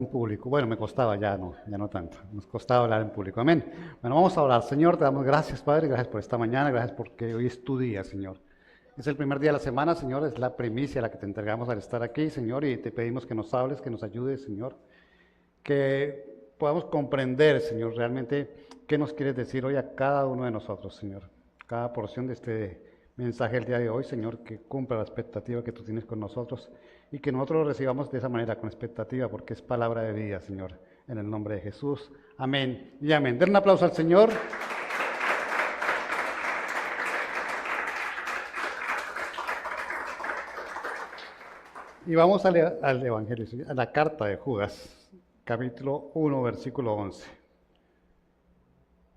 En público. Bueno, me costaba, ya no tanto. Nos costaba hablar en público. Amén. Bueno, vamos a orar. Señor, te damos gracias, Padre, gracias por esta mañana, gracias porque hoy es tu día, Señor. Es el primer día de la semana, Señor, es la primicia la que te entregamos al estar aquí, Señor, y te pedimos que nos hables, que nos ayudes, Señor, que podamos comprender, Señor, realmente qué nos quieres decir hoy a cada uno de nosotros, Señor. Cada porción de este mensaje el día de hoy, Señor, que cumpla la expectativa que tú tienes con nosotros y que nosotros lo recibamos de esa manera, con expectativa, porque es palabra de vida, Señor, en el nombre de Jesús. Amén y amén. Den un aplauso al Señor. Y vamos al Evangelio, a la carta de Judas, capítulo 1, versículo 11.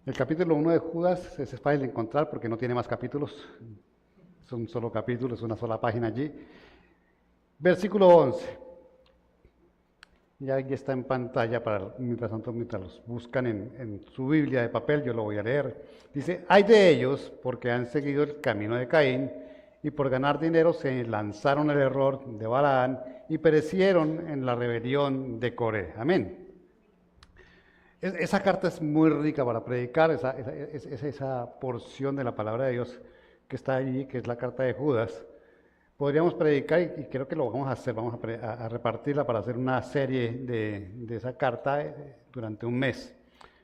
El capítulo 1 de Judas es fácil de encontrar porque no tiene más capítulos, es un solo capítulo, es una sola página allí. Versículo 11. Ya aquí está en pantalla mientras los buscan en su Biblia de papel, yo lo voy a leer. Dice, hay de ellos porque han seguido el camino de Caín y por ganar dinero se lanzaron el error de Balaán y perecieron en la rebelión de Coré. Amén. Esa carta es muy rica para predicar, esa porción de la palabra de Dios que está allí, que es la carta de Judas. Podríamos predicar y creo que lo vamos a hacer, vamos a repartirla para hacer una serie de esa carta durante un mes.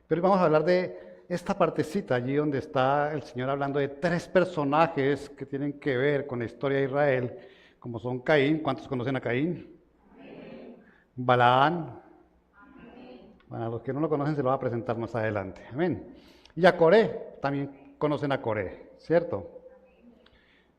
Pero hoy vamos a hablar de esta partecita allí donde está el Señor hablando de tres personajes que tienen que ver con la historia de Israel, como son Caín. ¿Cuántos conocen a Caín? Amén. Balaán. Amén. Bueno, a los que no lo conocen se lo va a presentar más adelante. Amén. Y a Coré, también conocen a Coré, ¿cierto?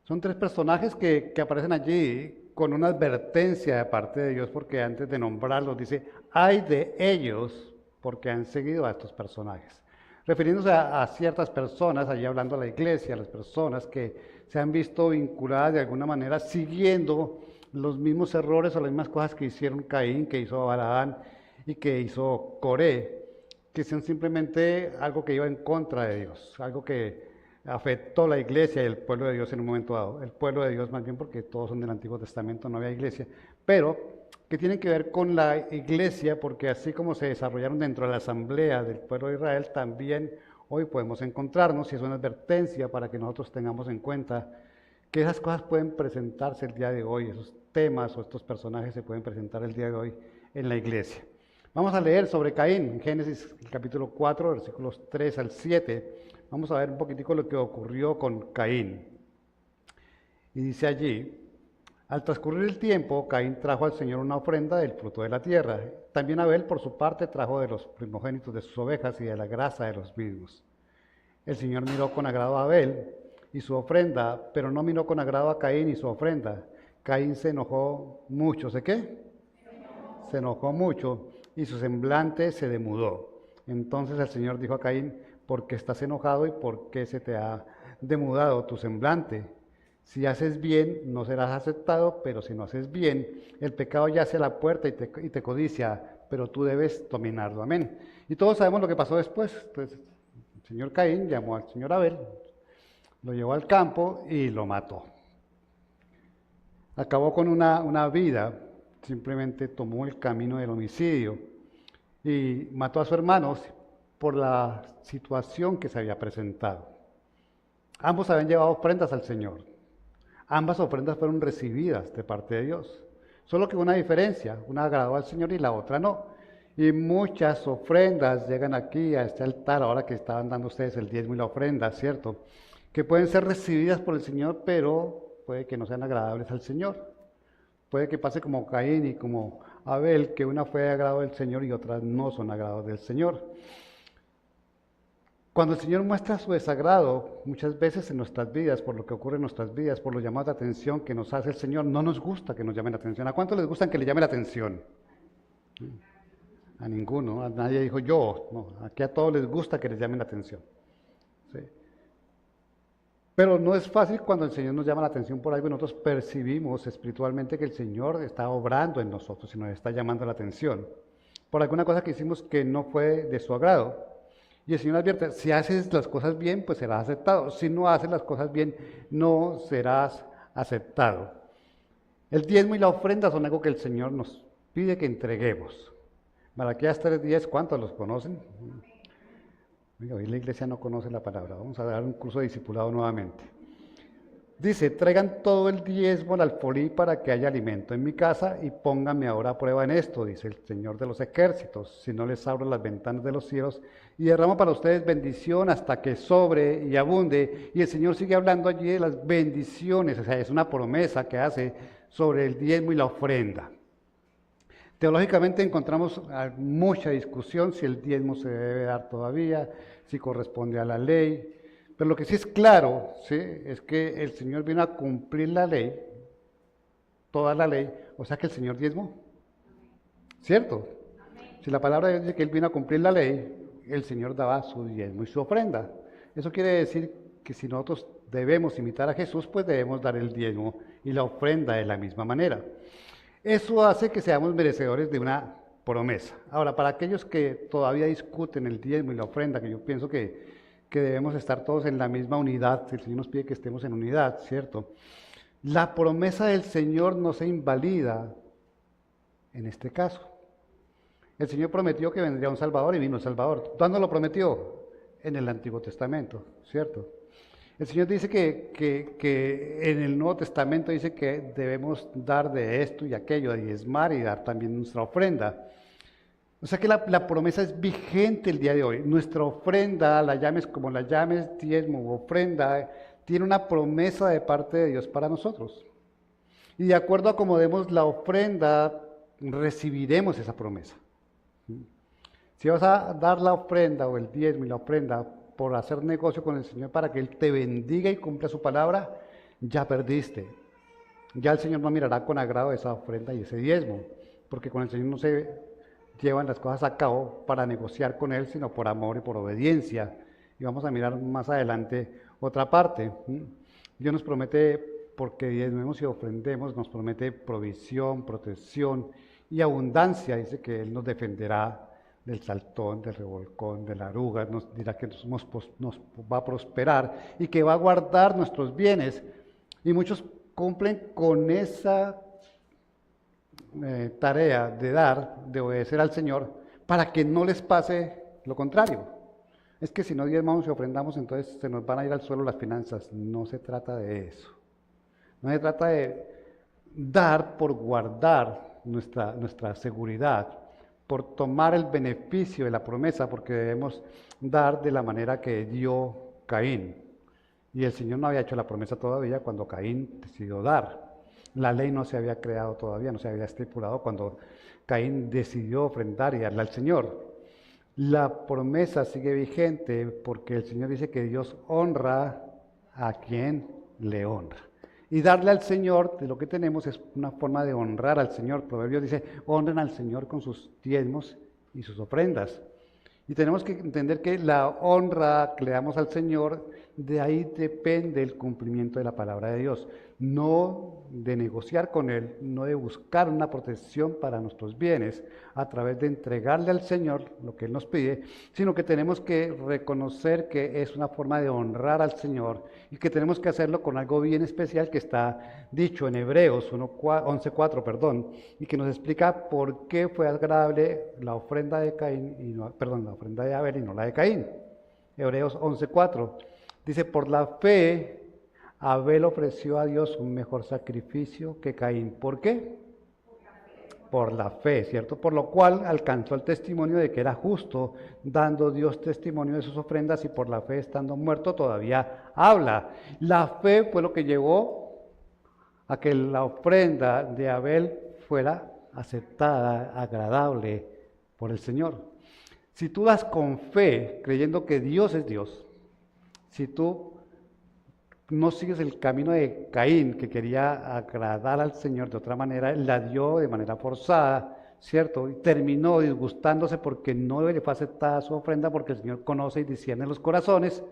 Son tres personajes que aparecen allí con una advertencia de parte de Dios, porque antes de nombrarlos dice, hay de ellos porque han seguido a estos personajes. Refiriéndose a ciertas personas, allí hablando a la iglesia, a las personas que se han visto vinculadas de alguna manera siguiendo los mismos errores o las mismas cosas que hicieron Caín, que hizo Balaán y que hizo Coré, que son simplemente algo que iba en contra de Dios, algo que afectó la iglesia y el pueblo de Dios en un momento dado. El pueblo de Dios más bien porque todos son del Antiguo Testamento, no había iglesia, pero que tienen que ver con la iglesia porque así como se desarrollaron dentro de la asamblea del pueblo de Israel, también hoy podemos encontrarnos y es una advertencia para que nosotros tengamos en cuenta que esas cosas pueden presentarse el día de hoy, esos temas o estos personajes se pueden presentar el día de hoy en la iglesia. Vamos a leer sobre Caín, en Génesis capítulo 4, versículos 3 al 7. Vamos a ver un poquitico lo que ocurrió con Caín. Y dice allí, al transcurrir el tiempo, Caín trajo al Señor una ofrenda del fruto de la tierra. También Abel, por su parte, trajo de los primogénitos de sus ovejas y de la grasa de los mismos. El Señor miró con agrado a Abel y su ofrenda, pero no miró con agrado a Caín y su ofrenda. Caín se enojó mucho. ¿Sé qué? Se enojó mucho y su semblante se demudó. Entonces el Señor dijo a Caín, ¿por qué estás enojado y por qué se te ha demudado tu semblante? Si haces bien, no serás aceptado, pero si no haces bien, el pecado yace a la puerta y te codicia, pero tú debes dominarlo. Amén. Y todos sabemos lo que pasó después. Entonces, el señor Caín llamó al señor Abel, lo llevó al campo y lo mató. Acabó con una vida, simplemente tomó el camino del homicidio y mató a su hermano por la situación que se había presentado. Ambos habían llevado ofrendas al Señor. Ambas ofrendas fueron recibidas de parte de Dios. Solo que una diferencia, una agradó al Señor y la otra no. Y muchas ofrendas llegan aquí a este altar, ahora que estaban dando ustedes el diezmo y la ofrenda, ¿cierto? Que pueden ser recibidas por el Señor, pero puede que no sean agradables al Señor. Puede que pase como Caín y como Abel, que una fue de agrado del Señor y otras no son agrado del Señor. Cuando el Señor muestra su desagrado, muchas veces en nuestras vidas, por lo que ocurre en nuestras vidas, por los llamados de atención que nos hace el Señor, no nos gusta que nos llamen la atención. ¿A cuántos les gusta que le llame la atención? A ninguno, a nadie dijo yo, no, aquí a todos les gusta que les llamen la atención. ¿Sí? Pero no es fácil cuando el Señor nos llama la atención por algo y nosotros percibimos espiritualmente que el Señor está obrando en nosotros y nos está llamando la atención por alguna cosa que hicimos que no fue de su agrado. Y el Señor advierte, si haces las cosas bien, pues serás aceptado. Si no haces las cosas bien, no serás aceptado. El diezmo y la ofrenda son algo que el Señor nos pide que entreguemos. Malaquías 3:10, ¿cuántos los conocen? Oiga, hoy la iglesia no conoce la palabra. Vamos a dar un curso de discipulado nuevamente. Dice, traigan todo el diezmo al alfolí para que haya alimento en mi casa y pónganme ahora a prueba en esto, dice el Señor de los ejércitos, si no les abro las ventanas de los cielos y derramo para ustedes bendición hasta que sobre y abunde. Y el Señor sigue hablando allí de las bendiciones, o sea, es una promesa que hace sobre el diezmo y la ofrenda. Teológicamente encontramos mucha discusión si el diezmo se debe dar todavía, si corresponde a la ley. Pero lo que sí es claro, ¿sí?, es que el Señor vino a cumplir la ley, toda la ley, o sea que el Señor diezmó, ¿cierto? Si la palabra de Dios dice que Él vino a cumplir la ley, el Señor daba su diezmo y su ofrenda. Eso quiere decir que si nosotros debemos imitar a Jesús, pues debemos dar el diezmo y la ofrenda de la misma manera. Eso hace que seamos merecedores de una promesa. Ahora, para aquellos que todavía discuten el diezmo y la ofrenda, que yo pienso que debemos estar todos en la misma unidad, el Señor nos pide que estemos en unidad, ¿cierto? La promesa del Señor no se invalida en este caso. El Señor prometió que vendría un Salvador y vino el Salvador. ¿Cuándo lo prometió? En el Antiguo Testamento, ¿cierto? El Señor dice que en el Nuevo Testamento dice que debemos dar de esto y aquello, de diezmar y dar también nuestra ofrenda. O sea que la promesa es vigente el día de hoy. Nuestra ofrenda, la llames como la llames, diezmo u ofrenda, tiene una promesa de parte de Dios para nosotros. Y de acuerdo a cómo demos la ofrenda, recibiremos esa promesa. Si vas a dar la ofrenda o el diezmo y la ofrenda por hacer negocio con el Señor para que Él te bendiga y cumpla su palabra, ya perdiste. Ya el Señor no mirará con agrado esa ofrenda y ese diezmo, porque con el Señor no se llevan las cosas a cabo para negociar con Él, sino por amor y por obediencia. Y vamos a mirar más adelante otra parte. Dios nos promete, porque diezmemos y ofrendemos, nos promete provisión, protección y abundancia. Dice que Él nos defenderá del saltón, del revolcón, de la aruga, nos dirá que nos va a prosperar y que va a guardar nuestros bienes. Y muchos cumplen con esa tarea de dar, de obedecer al Señor, para que no les pase lo contrario. Es que si no diezmamos y ofrendamos, entonces se nos van a ir al suelo las finanzas. No se trata de eso. No se trata de dar por guardar nuestra seguridad, por tomar el beneficio de la promesa, porque debemos dar de la manera que dio Caín. Y el Señor no había hecho la promesa todavía cuando Caín decidió dar. La ley no se había creado todavía, no se había estipulado cuando Caín decidió ofrendar y darle al Señor. La promesa sigue vigente porque el Señor dice que Dios honra a quien le honra. Y darle al Señor de lo que tenemos es una forma de honrar al Señor. Proverbios dice, honren al Señor con sus diezmos y sus ofrendas. Y tenemos que entender que la honra que le damos al Señor, de ahí depende el cumplimiento de la palabra de Dios. No de negociar con Él, no de buscar una protección para nuestros bienes a través de entregarle al Señor lo que Él nos pide, sino que tenemos que reconocer que es una forma de honrar al Señor y que tenemos que hacerlo con algo bien especial que está dicho en Hebreos 11:4, y que nos explica por qué fue agradable la ofrenda de Caín y no, la ofrenda de Abel y no la de Caín. Hebreos 11:4 dice, por la fe Abel ofreció a Dios un mejor sacrificio que Caín. ¿Por qué? Por la fe, ¿cierto? Por lo cual alcanzó el testimonio de que era justo, dando Dios testimonio de sus ofrendas, y por la fe, estando muerto, todavía habla. La fe fue lo que llevó a que la ofrenda de Abel fuera aceptada, agradable por el Señor. Si tú das con fe, creyendo que Dios es Dios, si tú no sigues el camino de Caín, que quería agradar al Señor de otra manera, la dio de manera forzada, ¿cierto? Y terminó disgustándose porque no le fue aceptada su ofrenda, porque el Señor conoce y discierne los corazones.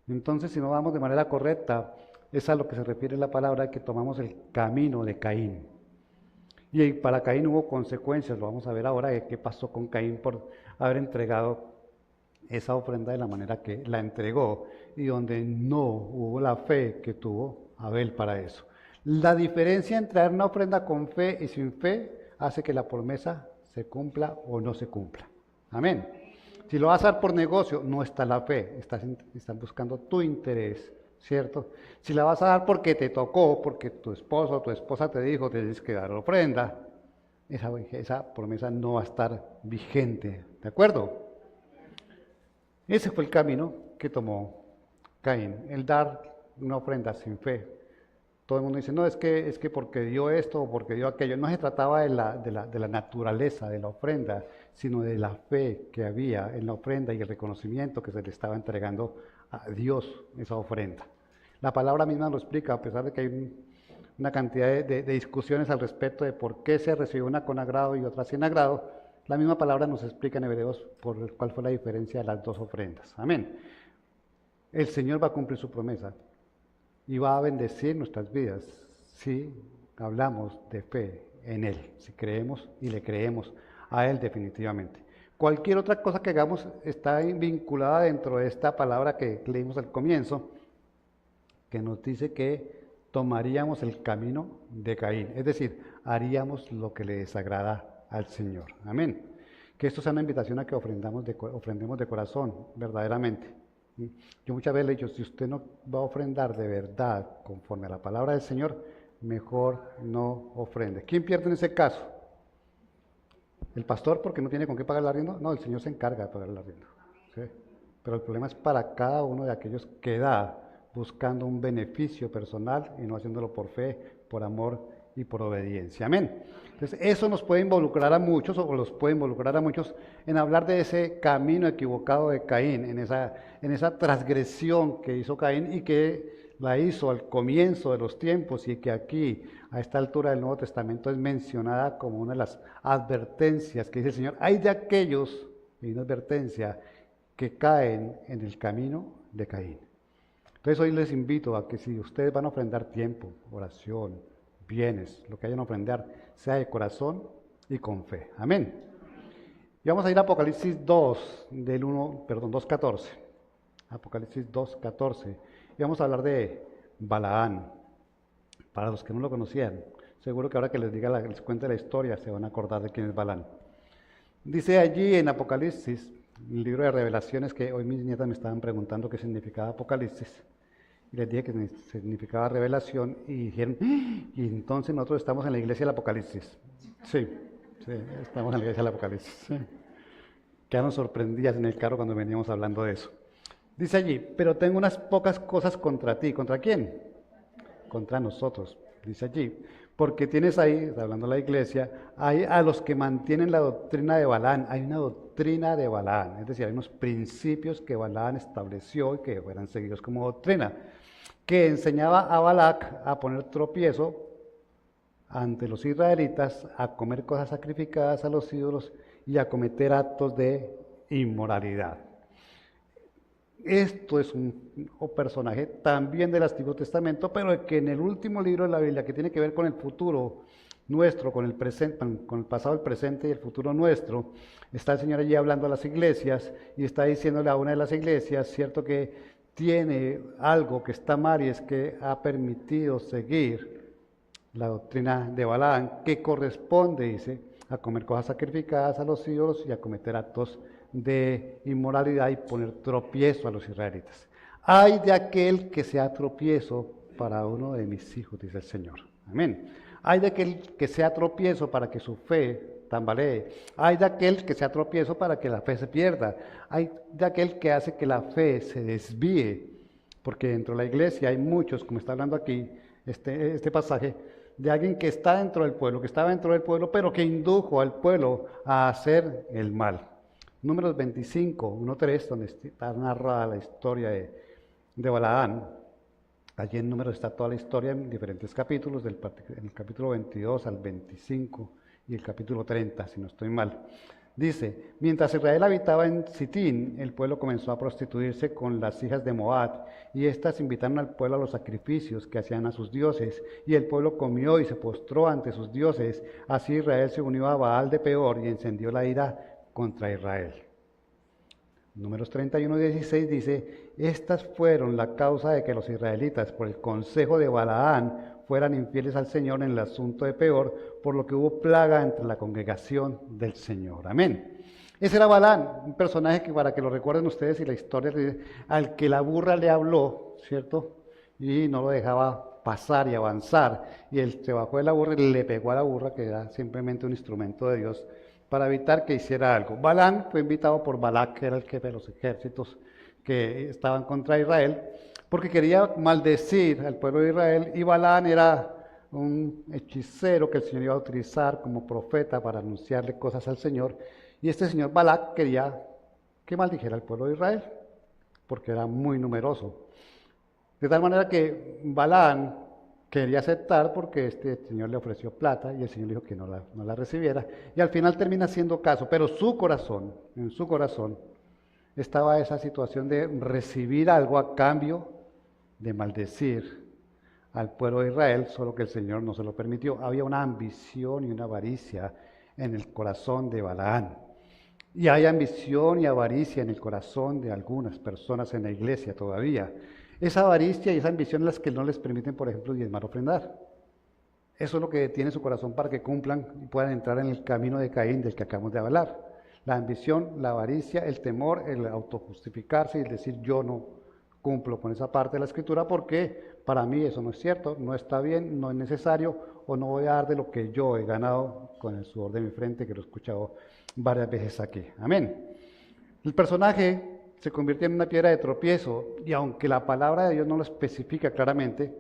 Entonces, si no vamos de manera correcta, es a lo que se refiere la palabra, que tomamos el camino de Caín. Y para Caín hubo consecuencias, lo vamos a ver ahora, de qué pasó con Caín por haber entregado esa ofrenda de la manera que la entregó, y donde no hubo la fe que tuvo Abel para eso. La diferencia entre dar una ofrenda con fe y sin fe hace que la promesa se cumpla o no se cumpla. Amén. Si lo vas a dar por negocio, no está la fe, están buscando tu interés, ¿cierto? Si la vas a dar porque te tocó, porque tu esposo o tu esposa te dijo, tienes que dar ofrenda, esa promesa no va a estar vigente, ¿de acuerdo? Ese fue el camino que tomó Caín, el dar una ofrenda sin fe. Todo el mundo dice, no, es que porque dio esto o porque dio aquello. No se trataba de la naturaleza de la ofrenda, sino de la fe que había en la ofrenda y el reconocimiento que se le estaba entregando a Dios esa ofrenda. La palabra misma lo explica, a pesar de que hay una cantidad de discusiones al respecto de por qué se recibió una con agrado y otra sin agrado. La misma palabra nos explica en Hebreos por cuál fue la diferencia de las dos ofrendas. Amén. El Señor va a cumplir su promesa y va a bendecir nuestras vidas si hablamos de fe en Él, si creemos y le creemos a Él definitivamente. Cualquier otra cosa que hagamos está vinculada dentro de esta palabra que leímos al comienzo, que nos dice que tomaríamos el camino de Caín, es decir, haríamos lo que le desagrada al Señor. Amén. Que esto sea una invitación a que ofrendemos de corazón, verdaderamente. Yo muchas veces le he dicho, si usted no va a ofrendar de verdad conforme a la palabra del Señor, mejor no ofrende. ¿Quién pierde en ese caso? ¿El pastor porque no tiene con qué pagar el arriendo? No, el Señor se encarga de pagar el arriendo. ¿Sí? Pero el problema es para cada uno de aquellos que da buscando un beneficio personal y no haciéndolo por fe, por amor y por obediencia. Amén. Entonces, eso nos puede involucrar a muchos, o los puede involucrar a muchos, en hablar de ese camino equivocado de Caín, en esa transgresión que hizo Caín y que la hizo al comienzo de los tiempos y que aquí, a esta altura del Nuevo Testamento, es mencionada como una de las advertencias que dice el Señor. Hay de aquellos, y una advertencia, que caen en el camino de Caín. Entonces hoy les invito a que si ustedes van a ofrendar tiempo, oración, bienes, lo que hayan a ofrendar, sea de corazón y con fe. Amén. Y vamos a ir a Apocalipsis 2:14. Apocalipsis 2:14. Y vamos a hablar de Balaán. Para los que no lo conocían, seguro que ahora que les cuente la historia, se van a acordar de quién es Balaán. Dice allí en Apocalipsis, el libro de Revelaciones, que hoy mis nietas me estaban preguntando qué significaba Apocalipsis. Y les dije que significaba revelación y dijeron, y entonces nosotros estamos en la iglesia del Apocalipsis. Sí, estamos en la iglesia del Apocalipsis. Sí. Quedaron sorprendidas en el carro cuando veníamos hablando de eso. Dice allí, pero tengo unas pocas cosas contra ti. ¿Contra quién? Contra nosotros, dice allí. Porque tienes ahí, hablando de la iglesia, hay a los que mantienen la doctrina de Balaán. Hay una doctrina de Balaán, es decir, hay unos principios que Balaán estableció y que fueran seguidos como doctrina, que enseñaba a Balac a poner tropiezo ante los israelitas, a comer cosas sacrificadas a los ídolos y a cometer actos de inmoralidad. Esto es un personaje también del Antiguo Testamento, pero que en el último libro de la Biblia, que tiene que ver con el futuro nuestro, con el presente, con el pasado, el presente y el futuro nuestro, está el Señor allí hablando a las iglesias y está diciéndole a una de las iglesias, cierto, que tiene algo que está mal y es que ha permitido seguir la doctrina de Balaán, que corresponde, dice, a comer cosas sacrificadas a los ídolos y a cometer actos de inmoralidad y poner tropiezo a los israelitas. Ay de aquel que sea tropiezo para uno de mis hijos, dice el Señor. Amén. Ay de aquel que sea tropiezo para que su fe tambalee. Hay de aquel que sea tropiezo para que la fe se pierda. Hay de aquel que hace que la fe se desvíe. Porque dentro de la iglesia hay muchos, como está hablando aquí este pasaje, de alguien que está dentro del pueblo, que estaba dentro del pueblo, pero que indujo al pueblo a hacer el mal. Números 25, 1-3, donde está narrada la historia de Balaán. Allí en Números está toda la historia en diferentes capítulos, en el capítulo 22 al 25 y el capítulo 30, si no estoy mal. Dice, mientras Israel habitaba en Sitín, el pueblo comenzó a prostituirse con las hijas de Moab, y éstas invitaron al pueblo a los sacrificios que hacían a sus dioses, y el pueblo comió y se postró ante sus dioses. Así Israel se unió a Baal de Peor y encendió la ira contra Israel. Números 31-16 dice, estas fueron la causa de que los israelitas, por el consejo de Balaán, fueran infieles al Señor en el asunto de Peor, por lo que hubo plaga entre la congregación del Señor. Amén. Ese era Balaam, un personaje que, para que lo recuerden ustedes, y la historia al que la burra le habló, ¿cierto? Y no lo dejaba pasar y avanzar, y él se bajó de la burra y le pegó a la burra, que era simplemente un instrumento de Dios para evitar que hiciera algo. Balaam fue invitado por Balac, que era el jefe de los ejércitos que estaban contra Israel, porque quería maldecir al pueblo de Israel, y Balaam era un hechicero que el Señor iba a utilizar como profeta para anunciarle cosas al Señor, y este señor Balac quería que maldijera al pueblo de Israel, porque era muy numeroso. De tal manera que Balaam quería aceptar, porque este señor le ofreció plata y el Señor le dijo que no la recibiera, y al final termina haciendo caso, pero en su corazón estaba esa situación de recibir algo a cambio de maldecir al pueblo de Israel, solo que el Señor no se lo permitió. Había una ambición y una avaricia en el corazón de Balaam. Y hay ambición y avaricia en el corazón de algunas personas en la iglesia todavía. Esa avaricia y esa ambición es las que no les permiten, por ejemplo, diezmar o ofrendar. Eso es lo que detiene su corazón para que cumplan y puedan entrar en el camino de Caín del que acabamos de hablar. La ambición, la avaricia, el temor, el autojustificarse y el decir yo no cumplo con esa parte de la escritura porque para mí eso no es cierto, no está bien, no es necesario o no voy a dar de lo que yo he ganado con el sudor de mi frente, que lo he escuchado varias veces aquí. Amén. El personaje se convierte en una piedra de tropiezo y aunque la palabra de Dios no lo especifica claramente,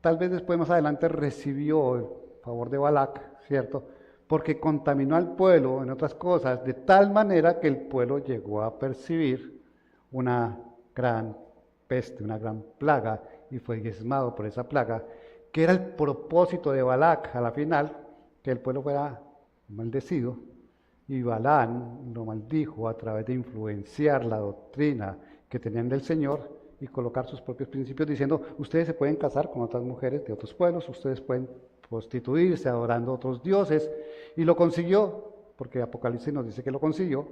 tal vez después más adelante recibió el favor de Balac, ¿cierto? Porque contaminó al pueblo en otras cosas, de tal manera que el pueblo llegó a percibir una gran peste, una gran plaga, y fue diezmado por esa plaga, que era el propósito de Balac a la final, que el pueblo fuera maldecido, y Balaam lo maldijo a través de influenciar la doctrina que tenían del Señor y colocar sus propios principios diciendo, ustedes se pueden casar con otras mujeres de otros pueblos, ustedes pueden prostituirse adorando a otros dioses, y lo consiguió, porque Apocalipsis nos dice que lo consiguió,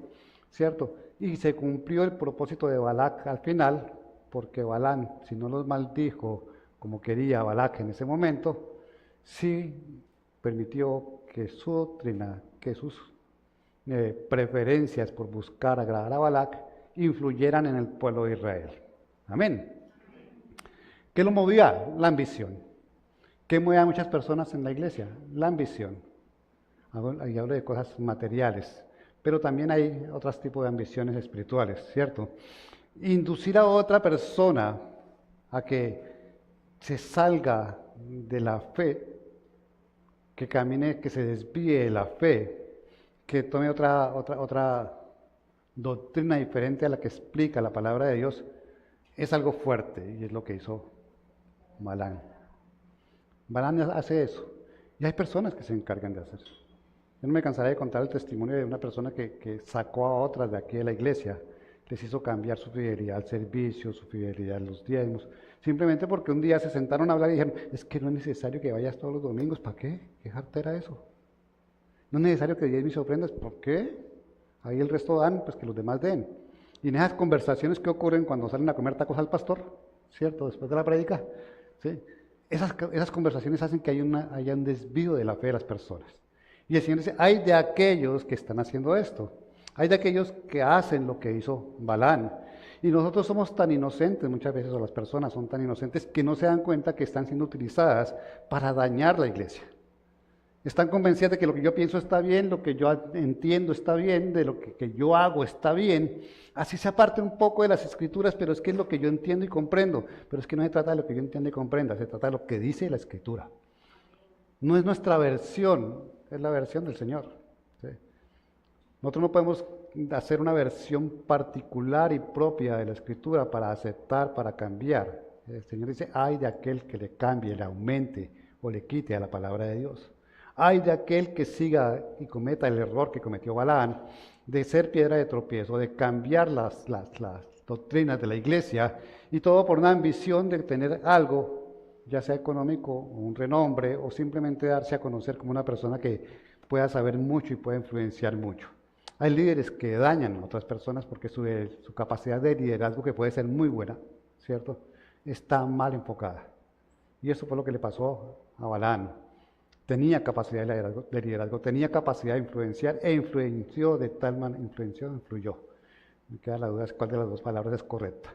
¿cierto? Y se cumplió el propósito de Balac al final, porque Balaam, si no los maldijo como quería Balac en ese momento, sí permitió que su doctrina, que sus preferencias por buscar agradar a Balac influyeran en el pueblo de Israel. Amén. ¿Qué lo movía? La ambición. ¿Qué mueve a muchas personas en la iglesia? La ambición. Ahí hablo de cosas materiales, pero también hay otros tipos de ambiciones espirituales, ¿cierto? Inducir a otra persona a que se salga de la fe, que camine, que se desvíe de la fe, que tome otra doctrina diferente a la que explica la palabra de Dios, es algo fuerte y es lo que hizo Balaam. Balaam hace eso y hay personas que se encargan de hacer eso. Yo no me cansaré de contar el testimonio de una persona que sacó a otras de aquí de la iglesia, les hizo cambiar su fidelidad al servicio, su fidelidad a los diezmos, simplemente porque un día se sentaron a hablar y dijeron, es que no es necesario que vayas todos los domingos, ¿para qué? ¿Qué jartera eso? No es necesario que diezmes y ofrendas, ¿por qué? Ahí el resto dan, pues que los demás den. Y en esas conversaciones que ocurren cuando salen a comer tacos al pastor, ¿cierto? Después de la prédica, ¿sí? Esas conversaciones hacen que haya un desvío de la fe de las personas. Y el Señor dice, hay de aquellos que están haciendo esto, hay de aquellos que hacen lo que hizo Balaam. Y nosotros somos tan inocentes muchas veces, o las personas son tan inocentes, que no se dan cuenta que están siendo utilizadas para dañar la iglesia. Están convencidas de que lo que yo pienso está bien, lo que yo entiendo está bien, de lo que yo hago está bien. Así se aparte un poco de las escrituras, pero es que es lo que yo entiendo y comprendo. Pero es que no se trata de lo que yo entiendo y comprenda, se trata de lo que dice la escritura. No es nuestra versión, es la versión del Señor. ¿Sí? Nosotros no podemos hacer una versión particular y propia de la escritura para aceptar, para cambiar. El Señor dice, ay de aquel que le cambie, le aumente o le quite a la palabra de Dios. Ay de aquel que siga y cometa el error que cometió Balaam, de ser piedra de tropiezo, de cambiar las doctrinas de la iglesia, y todo por una ambición de tener algo, ya sea económico o un renombre, o simplemente darse a conocer como una persona que pueda saber mucho y pueda influenciar mucho. Hay líderes que dañan a otras personas porque su capacidad de liderazgo, que puede ser muy buena, ¿cierto?, está mal enfocada. Y eso fue lo que le pasó a Balaam. Tenía capacidad de liderazgo, tenía capacidad de influenciar e influenció de tal manera, influyó. Me queda la duda de cuál de las dos palabras es correcta.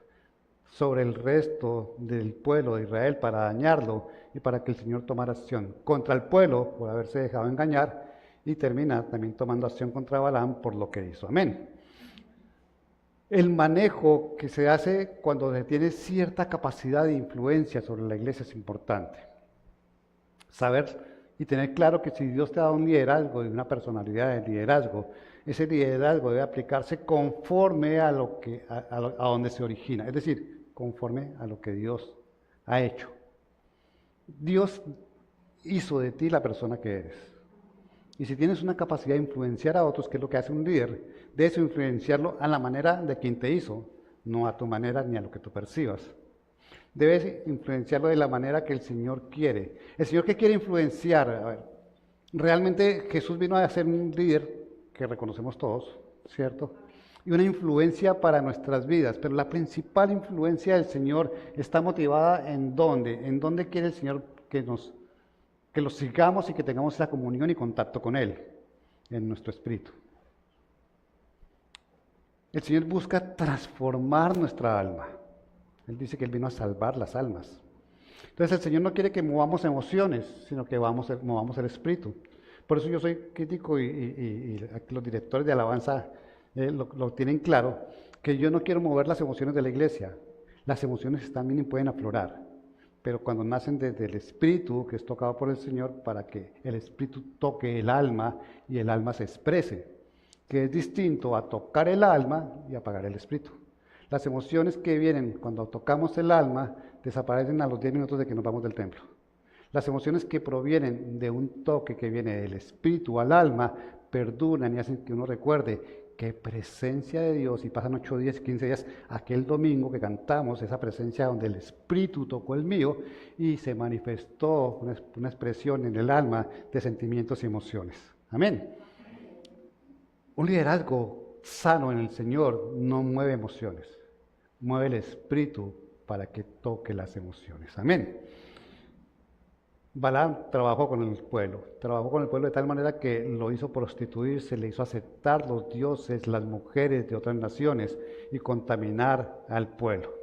Sobre el resto del pueblo de Israel para dañarlo y para que el Señor tomara acción contra el pueblo por haberse dejado engañar y termina también tomando acción contra Balaam por lo que hizo. Amén. El manejo que se hace cuando se tiene cierta capacidad de influencia sobre la iglesia es importante. Saber y tener claro que si Dios te da un liderazgo y una personalidad de liderazgo, ese liderazgo debe aplicarse conforme a donde se origina, es decir, conforme a lo que Dios ha hecho. Dios hizo de ti la persona que eres. Y si tienes una capacidad de influenciar a otros, que es lo que hace un líder, debes influenciarlo a la manera de quien te hizo, no a tu manera ni a lo que tú percibas. Debes influenciarlo de la manera que el Señor quiere. ¿El Señor qué quiere influenciar? A ver, realmente Jesús vino a ser un líder que reconocemos todos, ¿cierto? Y una influencia para nuestras vidas, pero la principal influencia del Señor está motivada ¿en dónde? ¿En dónde quiere el Señor que lo sigamos y que tengamos esa comunión y contacto con Él? En nuestro espíritu. El Señor busca transformar nuestra alma. Él dice que Él vino a salvar las almas. Entonces el Señor no quiere que movamos emociones, sino que movamos el espíritu. Por eso yo soy crítico y los directores de alabanza lo tienen claro, que yo no quiero mover las emociones de la iglesia. Las emociones también pueden aflorar, pero cuando nacen desde el espíritu, que es tocado por el Señor, para que el espíritu toque el alma y el alma se exprese, que es distinto a tocar el alma y apagar el espíritu. Las emociones que vienen cuando tocamos el alma desaparecen a los 10 minutos de que nos vamos del templo. Las emociones que provienen de un toque que viene del espíritu al alma perduran y hacen que uno recuerde qué presencia de Dios, y pasan 8 días, 15 días, aquel domingo que cantamos, esa presencia donde el espíritu tocó el mío y se manifestó una expresión en el alma de sentimientos y emociones. Amén. Un liderazgo sano en el Señor no mueve emociones, mueve el espíritu para que toque las emociones. Amén. Balaam trabajó con el pueblo de tal manera que lo hizo prostituirse, le hizo aceptar los dioses, las mujeres de otras naciones y contaminar al pueblo.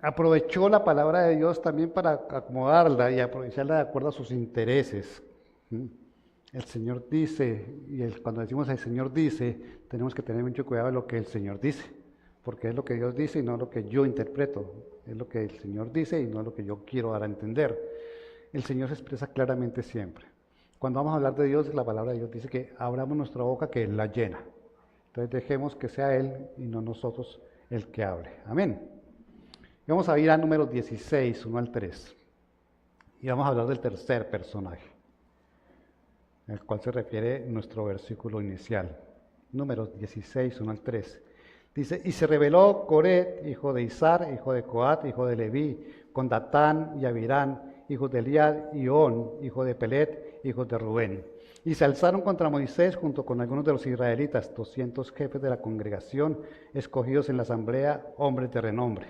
Aprovechó la palabra de Dios también para acomodarla y aprovecharla de acuerdo a sus intereses. El Señor dice, y cuando decimos el Señor dice, tenemos que tener mucho cuidado de lo que el Señor dice, porque es lo que Dios dice y no lo que yo interpreto, es lo que el Señor dice y no lo que yo quiero dar a entender. El Señor se expresa claramente siempre. Cuando vamos a hablar de Dios, la palabra de Dios dice que abramos nuestra boca que Él la llena. Entonces dejemos que sea Él y no nosotros el que hable. Amén. Y vamos a ir a Números 16, 1 al 3. Y vamos a hablar del tercer personaje, al cual se refiere nuestro versículo inicial. Números 16, 1 al 3. Dice, y se rebeló Coré, hijo de Izar, hijo de Coat, hijo de Leví, con Datán y Abirán, hijos de Eliad, y On, hijo de Pelet, hijos de Rubén. Y se alzaron contra Moisés junto con algunos de los israelitas, 200 jefes de la congregación, escogidos en la asamblea, hombres de renombre.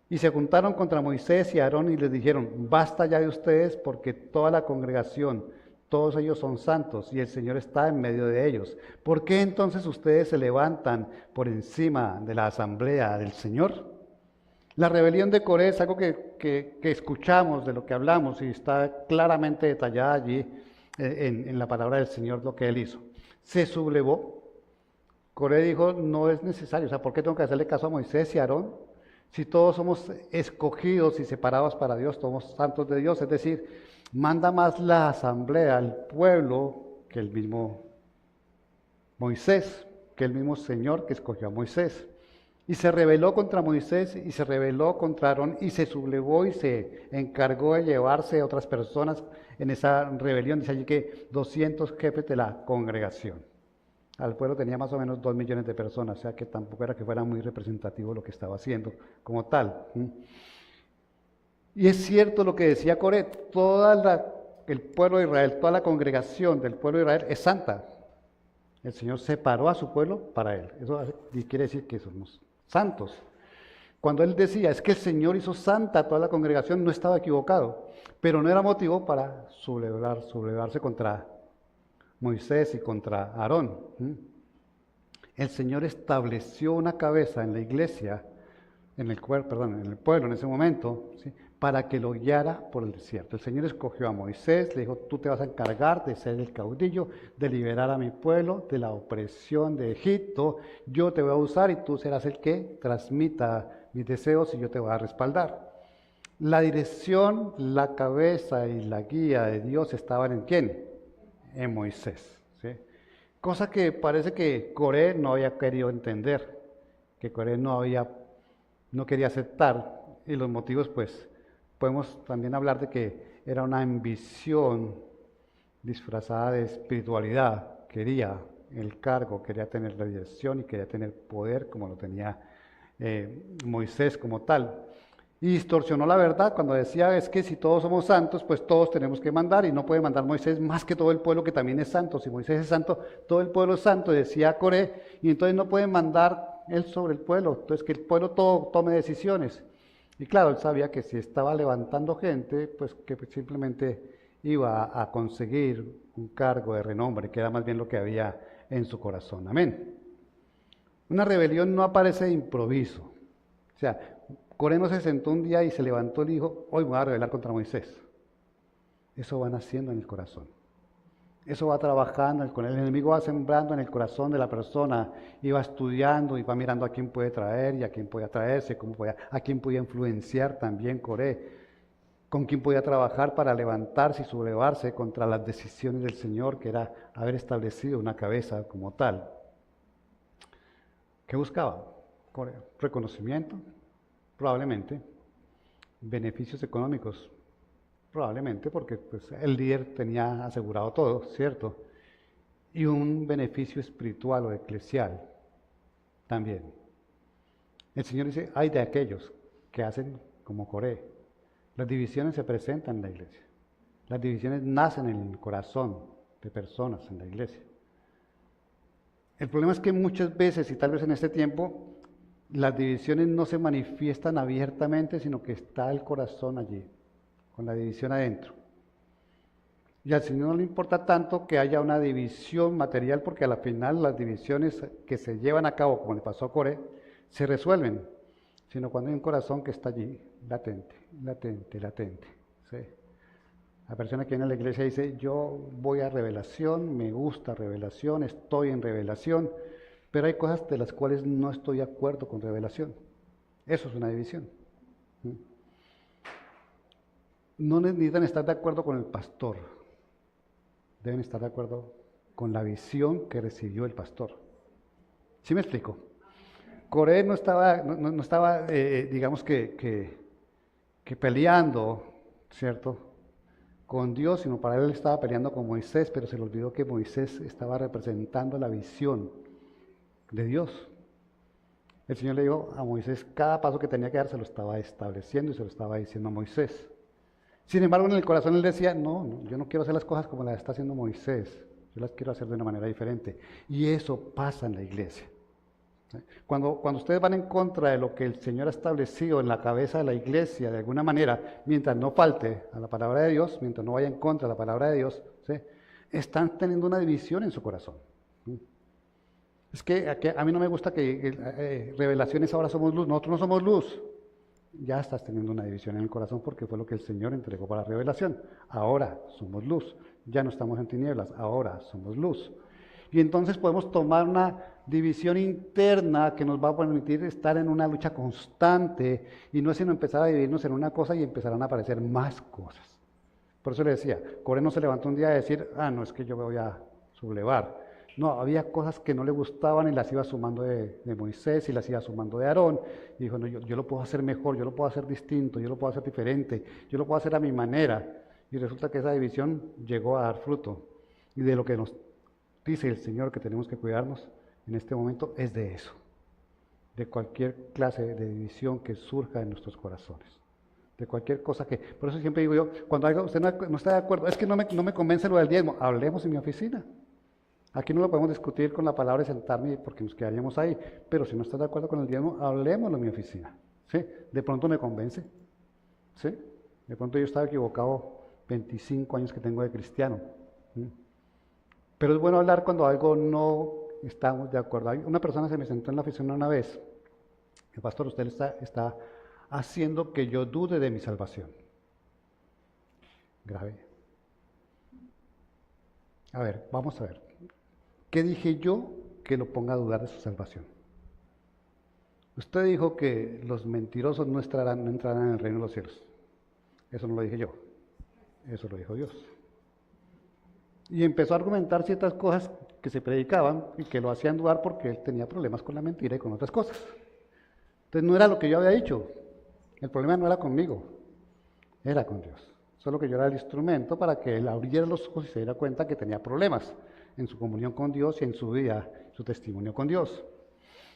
Y se juntaron contra Moisés y Aarón y les dijeron, basta ya de ustedes, porque toda la congregación, todos ellos son santos y el Señor está en medio de ellos. ¿Por qué entonces ustedes se levantan por encima de la asamblea del Señor? La rebelión de Coré es algo que escuchamos, de lo que hablamos, y está claramente detallada allí en la palabra del Señor lo que él hizo. Se sublevó. Coré dijo, no es necesario, o sea, ¿por qué tengo que hacerle caso a Moisés y a Aarón? Si todos somos escogidos y separados para Dios, somos santos de Dios, es decir, manda más la asamblea, el pueblo, que el mismo Moisés, que el mismo Señor que escogió a Moisés. Y se rebeló contra Moisés y se rebeló contra Aarón y se sublevó y se encargó de llevarse a otras personas en esa rebelión. Dice allí que 200 jefes de la congregación. Al pueblo tenía más o menos 2 millones de personas, o sea que tampoco era que fuera muy representativo lo que estaba haciendo como tal. Y es cierto lo que decía Coré, el pueblo de Israel, toda la congregación del pueblo de Israel es santa. El Señor separó a su pueblo para Él. Eso quiere decir que somos santos. Cuando él decía, es que el Señor hizo santa a toda la congregación, no estaba equivocado, pero no era motivo para sublevarse contra Moisés y contra Aarón. El Señor estableció una cabeza en la iglesia, en el pueblo en ese momento, ¿sí?, para que lo guiara por el desierto. El Señor escogió a Moisés, le dijo, tú te vas a encargar de ser el caudillo, de liberar a mi pueblo de la opresión de Egipto, yo te voy a usar y tú serás el que transmita mis deseos y yo te voy a respaldar. La dirección, la cabeza y la guía de Dios estaban ¿en quién? En Moisés, ¿sí? Cosa que parece que Coré no había querido entender, que Coré no quería aceptar, y los motivos pues podemos también hablar de que era una ambición disfrazada de espiritualidad, quería el cargo, quería tener la dirección y quería tener poder como lo tenía Moisés como tal. Y distorsionó la verdad cuando decía, es que si todos somos santos, pues todos tenemos que mandar, y no puede mandar Moisés más que todo el pueblo que también es santo. Si Moisés es santo, todo el pueblo es santo, decía Coré, y entonces no puede mandar él sobre el pueblo, entonces que el pueblo todo tome decisiones. Y claro, él sabía que si estaba levantando gente, pues que simplemente iba a conseguir un cargo de renombre, que era más bien lo que había en su corazón. Amén. Una rebelión no aparece de improviso. O sea, Coré no se sentó un día y se levantó y dijo, hoy me voy a rebelar contra Moisés. Eso va naciendo en el corazón. Eso va trabajando, el enemigo va sembrando en el corazón de la persona, y va estudiando y va mirando a quién puede traer y a quién puede atraerse, a quién puede influenciar también Coré, con quién podía trabajar para levantarse y sublevarse contra las decisiones del Señor, que era haber establecido una cabeza como tal. ¿Qué buscaba Coré? Reconocimiento, probablemente, beneficios económicos, probablemente, porque pues, el líder tenía asegurado todo, ¿cierto? Y un beneficio espiritual o eclesial también. El Señor dice, hay de aquellos que hacen como Coré. Las divisiones se presentan en la iglesia. Las divisiones nacen en el corazón de personas en la iglesia. El problema es que muchas veces, y tal vez en este tiempo, las divisiones no se manifiestan abiertamente, sino que está el corazón allí, con la división adentro. Y al Señor no le importa tanto que haya una división material, porque a la final las divisiones que se llevan a cabo, como le pasó a Coré, se resuelven, sino cuando hay un corazón que está allí, latente, latente, latente. ¿Sí? La persona que viene a la iglesia dice, yo voy a revelación, me gusta revelación, estoy en revelación, pero hay cosas de las cuales no estoy de acuerdo con revelación. Eso es una división. No necesitan estar de acuerdo con el pastor, deben estar de acuerdo con la visión que recibió el pastor. ¿Sí me explico? Coré no estaba digamos que peleando, ¿cierto?, con Dios, sino para él estaba peleando con Moisés, pero se le olvidó que Moisés estaba representando la visión de Dios. El Señor le dijo a Moisés, cada paso que tenía que dar se lo estaba estableciendo y se lo estaba diciendo a Moisés. Sin embargo, en el corazón él decía, no, yo no quiero hacer las cosas como las está haciendo Moisés, yo las quiero hacer de una manera diferente. Y eso pasa en la iglesia. Cuando ustedes van en contra de lo que el Señor ha establecido en la cabeza de la iglesia, de alguna manera, mientras no falte a la palabra de Dios, mientras no vaya en contra de la palabra de Dios, ¿sí?, están teniendo una división en su corazón. Es que a mí no me gusta que revelaciones ahora somos luz, nosotros no somos luz. Ya estás teniendo una división en el corazón porque fue lo que el Señor entregó para la revelación. Ahora somos luz, ya no estamos en tinieblas, ahora somos luz. Y entonces podemos tomar una división interna que nos va a permitir estar en una lucha constante, y no es sino empezar a dividirnos en una cosa y empezarán a aparecer más cosas. Por eso le decía, Coré no se levantó un día a decir, no, es que yo me voy a sublevar. No, había cosas que no le gustaban y las iba sumando de Moisés y las iba sumando de Aarón. Y dijo, no, yo lo puedo hacer mejor, yo lo puedo hacer distinto, yo lo puedo hacer diferente, yo lo puedo hacer a mi manera. Y resulta que esa división llegó a dar fruto. Y de lo que nos dice el Señor que tenemos que cuidarnos en este momento es de eso, de cualquier clase de división que surja en nuestros corazones, de cualquier cosa que, por eso siempre digo yo, cuando usted no está de acuerdo, es que no me convence lo del diezmo, hablemos en mi oficina. Aquí no lo podemos discutir con la palabra y sentarme porque nos quedaríamos ahí, pero si no está de acuerdo con el diezmo, hablemoslo en mi oficina, ¿sí? De pronto me convence, ¿sí? De pronto yo estaba equivocado 25 años que tengo de cristiano. ¿Sí? Pero es bueno hablar cuando algo no estamos de acuerdo. Una persona se me sentó en la oficina una vez. El pastor, usted está haciendo que yo dude de mi salvación. Grave. A ver, vamos a ver. ¿Qué dije yo que lo ponga a dudar de su salvación? Usted dijo que los mentirosos no entrarán en el reino de los cielos. Eso no lo dije yo. Eso lo dijo Dios. Y empezó a argumentar ciertas cosas que se predicaban y que lo hacían dudar porque él tenía problemas con la mentira y con otras cosas. Entonces no era lo que yo había dicho. El problema no era conmigo, era con Dios. Solo que yo era el instrumento para que él abriera los ojos y se diera cuenta que tenía problemas en su comunión con Dios y en su vida, su testimonio con Dios.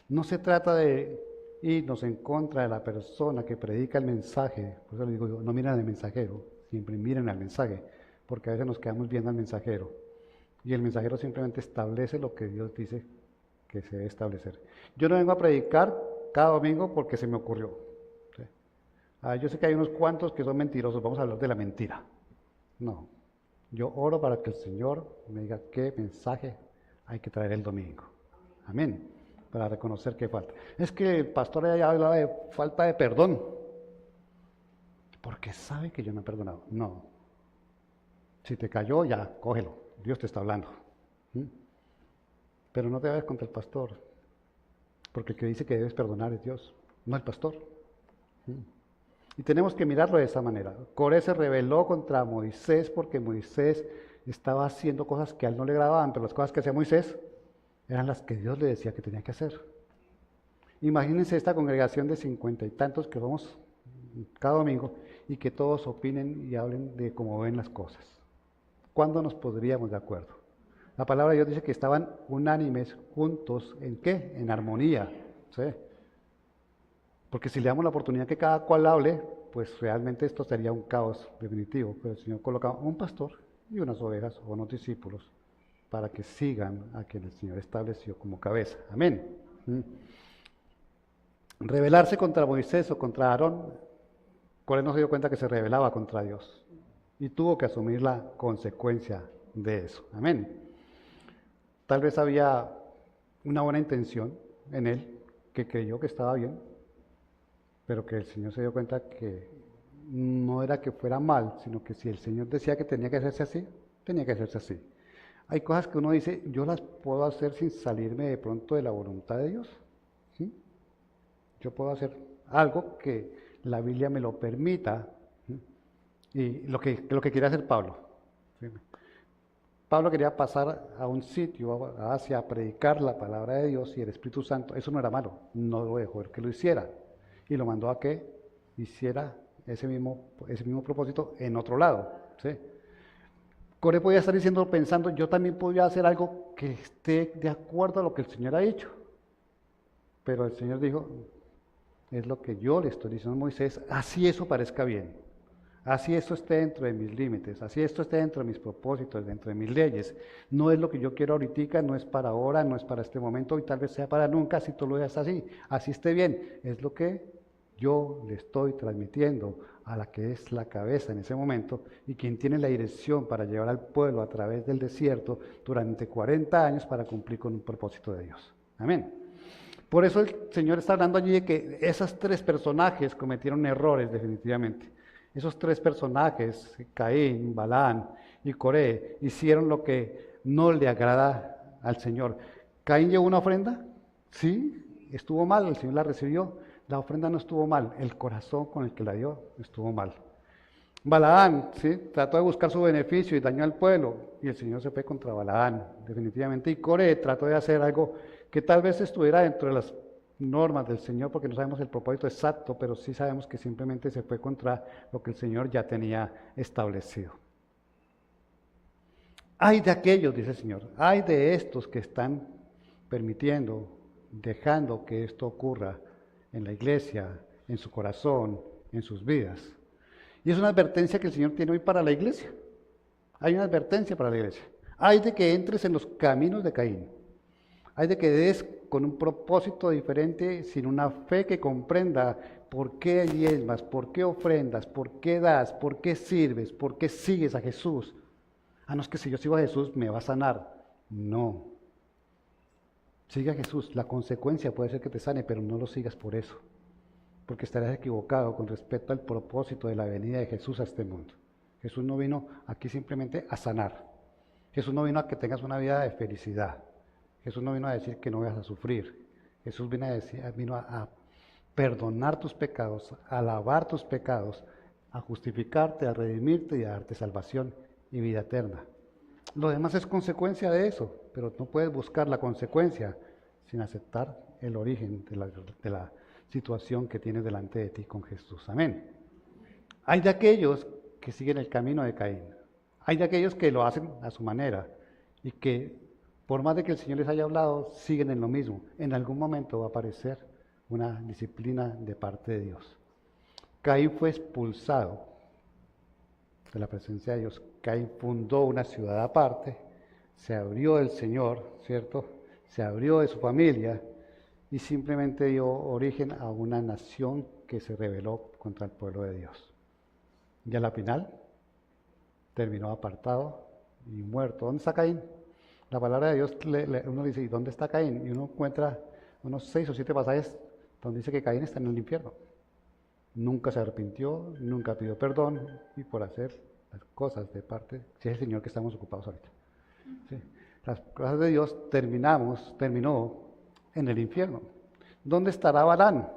No se trata de irnos en contra de la persona que predica el mensaje. Por eso le digo yo, no miren al mensajero, siempre miren al mensaje, porque a veces nos quedamos viendo al mensajero. Y el mensajero simplemente establece lo que Dios dice que se debe establecer. Yo no vengo a predicar cada domingo porque se me ocurrió. ¿Sí? Yo sé que hay unos cuantos que son mentirosos, vamos a hablar de la mentira. No, yo oro para que el Señor me diga qué mensaje hay que traer el domingo. Amén. Para reconocer que falta. Es que el pastor ya habla de falta de perdón. Porque sabe que yo no he perdonado. No. Si te cayó, ya, cógelo. Dios te está hablando. Pero no te vayas contra el pastor. Porque el que dice que debes perdonar es Dios, no el pastor. Y tenemos que mirarlo de esa manera. Coré se rebeló contra Moisés porque Moisés estaba haciendo cosas que a él no le agradaban, pero las cosas que hacía Moisés eran las que Dios le decía que tenía que hacer. Imagínense esta congregación de 50 y tantos que vamos cada domingo y que todos opinen y hablen de cómo ven las cosas. ¿Cuándo nos podríamos de acuerdo? La palabra de Dios dice que estaban unánimes, juntos, ¿en qué? En armonía. ¿Sí? Porque si le damos la oportunidad que cada cual hable, pues realmente esto sería un caos definitivo. Pero el Señor coloca un pastor y unas ovejas o unos discípulos para que sigan a quien el Señor estableció como cabeza. Amén. Rebelarse contra Moisés o contra Aarón, Coré no se dio cuenta que se rebelaba contra Dios y tuvo que asumir la consecuencia de eso. Amén. Tal vez había una buena intención en él, que creyó que estaba bien, pero que el Señor se dio cuenta que no era que fuera mal, sino que si el Señor decía que tenía que hacerse así, tenía que hacerse así. Hay cosas que uno dice, yo las puedo hacer sin salirme de pronto de la voluntad de Dios. ¿Sí? Yo puedo hacer algo que la Biblia me lo permita. ¿Sí? Y lo que quería hacer Pablo. ¿Sí? Pablo quería pasar a un sitio, a Asia, a predicar la palabra de Dios y el Espíritu Santo. Eso no era malo, no lo dejó que lo hiciera. Y lo mandó a que hiciera ese mismo propósito en otro lado. ¿Sí? Coré podía estar diciendo, pensando, yo también podía hacer algo que esté de acuerdo a lo que el Señor ha dicho. Pero el Señor dijo, es lo que yo le estoy diciendo a Moisés, así eso parezca bien, así esto esté dentro de mis límites, así esto esté dentro de mis propósitos, dentro de mis leyes. No es lo que yo quiero ahorita, no es para ahora, no es para este momento y tal vez sea para nunca, si tú lo veas así esté bien. Es lo que yo le estoy transmitiendo a la que es la cabeza en ese momento y quien tiene la dirección para llevar al pueblo a través del desierto durante 40 años para cumplir con un propósito de Dios. Amén. Por eso el Señor está hablando allí de que esos tres personajes cometieron errores definitivamente. Esos tres personajes, Caín, Balaán y Coré, hicieron lo que no le agrada al Señor. ¿Caín llevó una ofrenda? Sí, estuvo mal, el Señor la recibió. La ofrenda no estuvo mal, el corazón con el que la dio estuvo mal. Balaán, ¿sí? Trató de buscar su beneficio y dañó al pueblo, y el Señor se fue contra Balaán, definitivamente. Y Coré trató de hacer algo que tal vez estuviera dentro de las normas del Señor, porque no sabemos el propósito exacto, pero sí sabemos que simplemente se fue contra lo que el Señor ya tenía establecido. Ay de aquellos, dice el Señor, ay de estos que están permitiendo, dejando que esto ocurra en la iglesia, en su corazón, en sus vidas. Y es una advertencia que el Señor tiene hoy para la iglesia. Hay una advertencia para la iglesia. Hay de que entres en los caminos de Caín. Hay de que des con un propósito diferente, sin una fe que comprenda por qué diezmas, por qué ofrendas, por qué das, por qué sirves, por qué sigues a Jesús. Ah, no, es que si yo sigo a Jesús me va a sanar. No. Sigue a Jesús. La consecuencia puede ser que te sane, pero no lo sigas por eso. Porque estarás equivocado con respecto al propósito de la venida de Jesús a este mundo. Jesús no vino aquí simplemente a sanar. Jesús no vino a que tengas una vida de felicidad. Jesús no vino a decir que no vas a sufrir. Jesús vino a perdonar tus pecados, a lavar tus pecados, a justificarte, a redimirte y a darte salvación y vida eterna. Lo demás es consecuencia de eso, pero no puedes buscar la consecuencia sin aceptar el origen de la situación que tienes delante de ti con Jesús. Amén. Hay de aquellos que siguen el camino de Caín. Hay de aquellos que lo hacen a su manera y que por más de que el Señor les haya hablado, siguen en lo mismo. En algún momento va a aparecer una disciplina de parte de Dios. Caín fue expulsado de la presencia de Dios. Caín fundó una ciudad aparte, se abrió del Señor, ¿cierto? Se abrió de su familia y simplemente dio origen a una nación que se rebeló contra el pueblo de Dios. Y a la final terminó apartado y muerto. ¿Dónde está Caín? La palabra de Dios, uno dice, ¿y dónde está Caín? Y uno encuentra unos 6 o 7 pasajes donde dice que Caín está en el infierno. Nunca se arrepintió, nunca pidió perdón y por hacer las cosas de parte, si es el Señor que estamos ocupados ahorita. ¿Sí? Las cosas de Dios terminó en el infierno. ¿Dónde estará Balaam?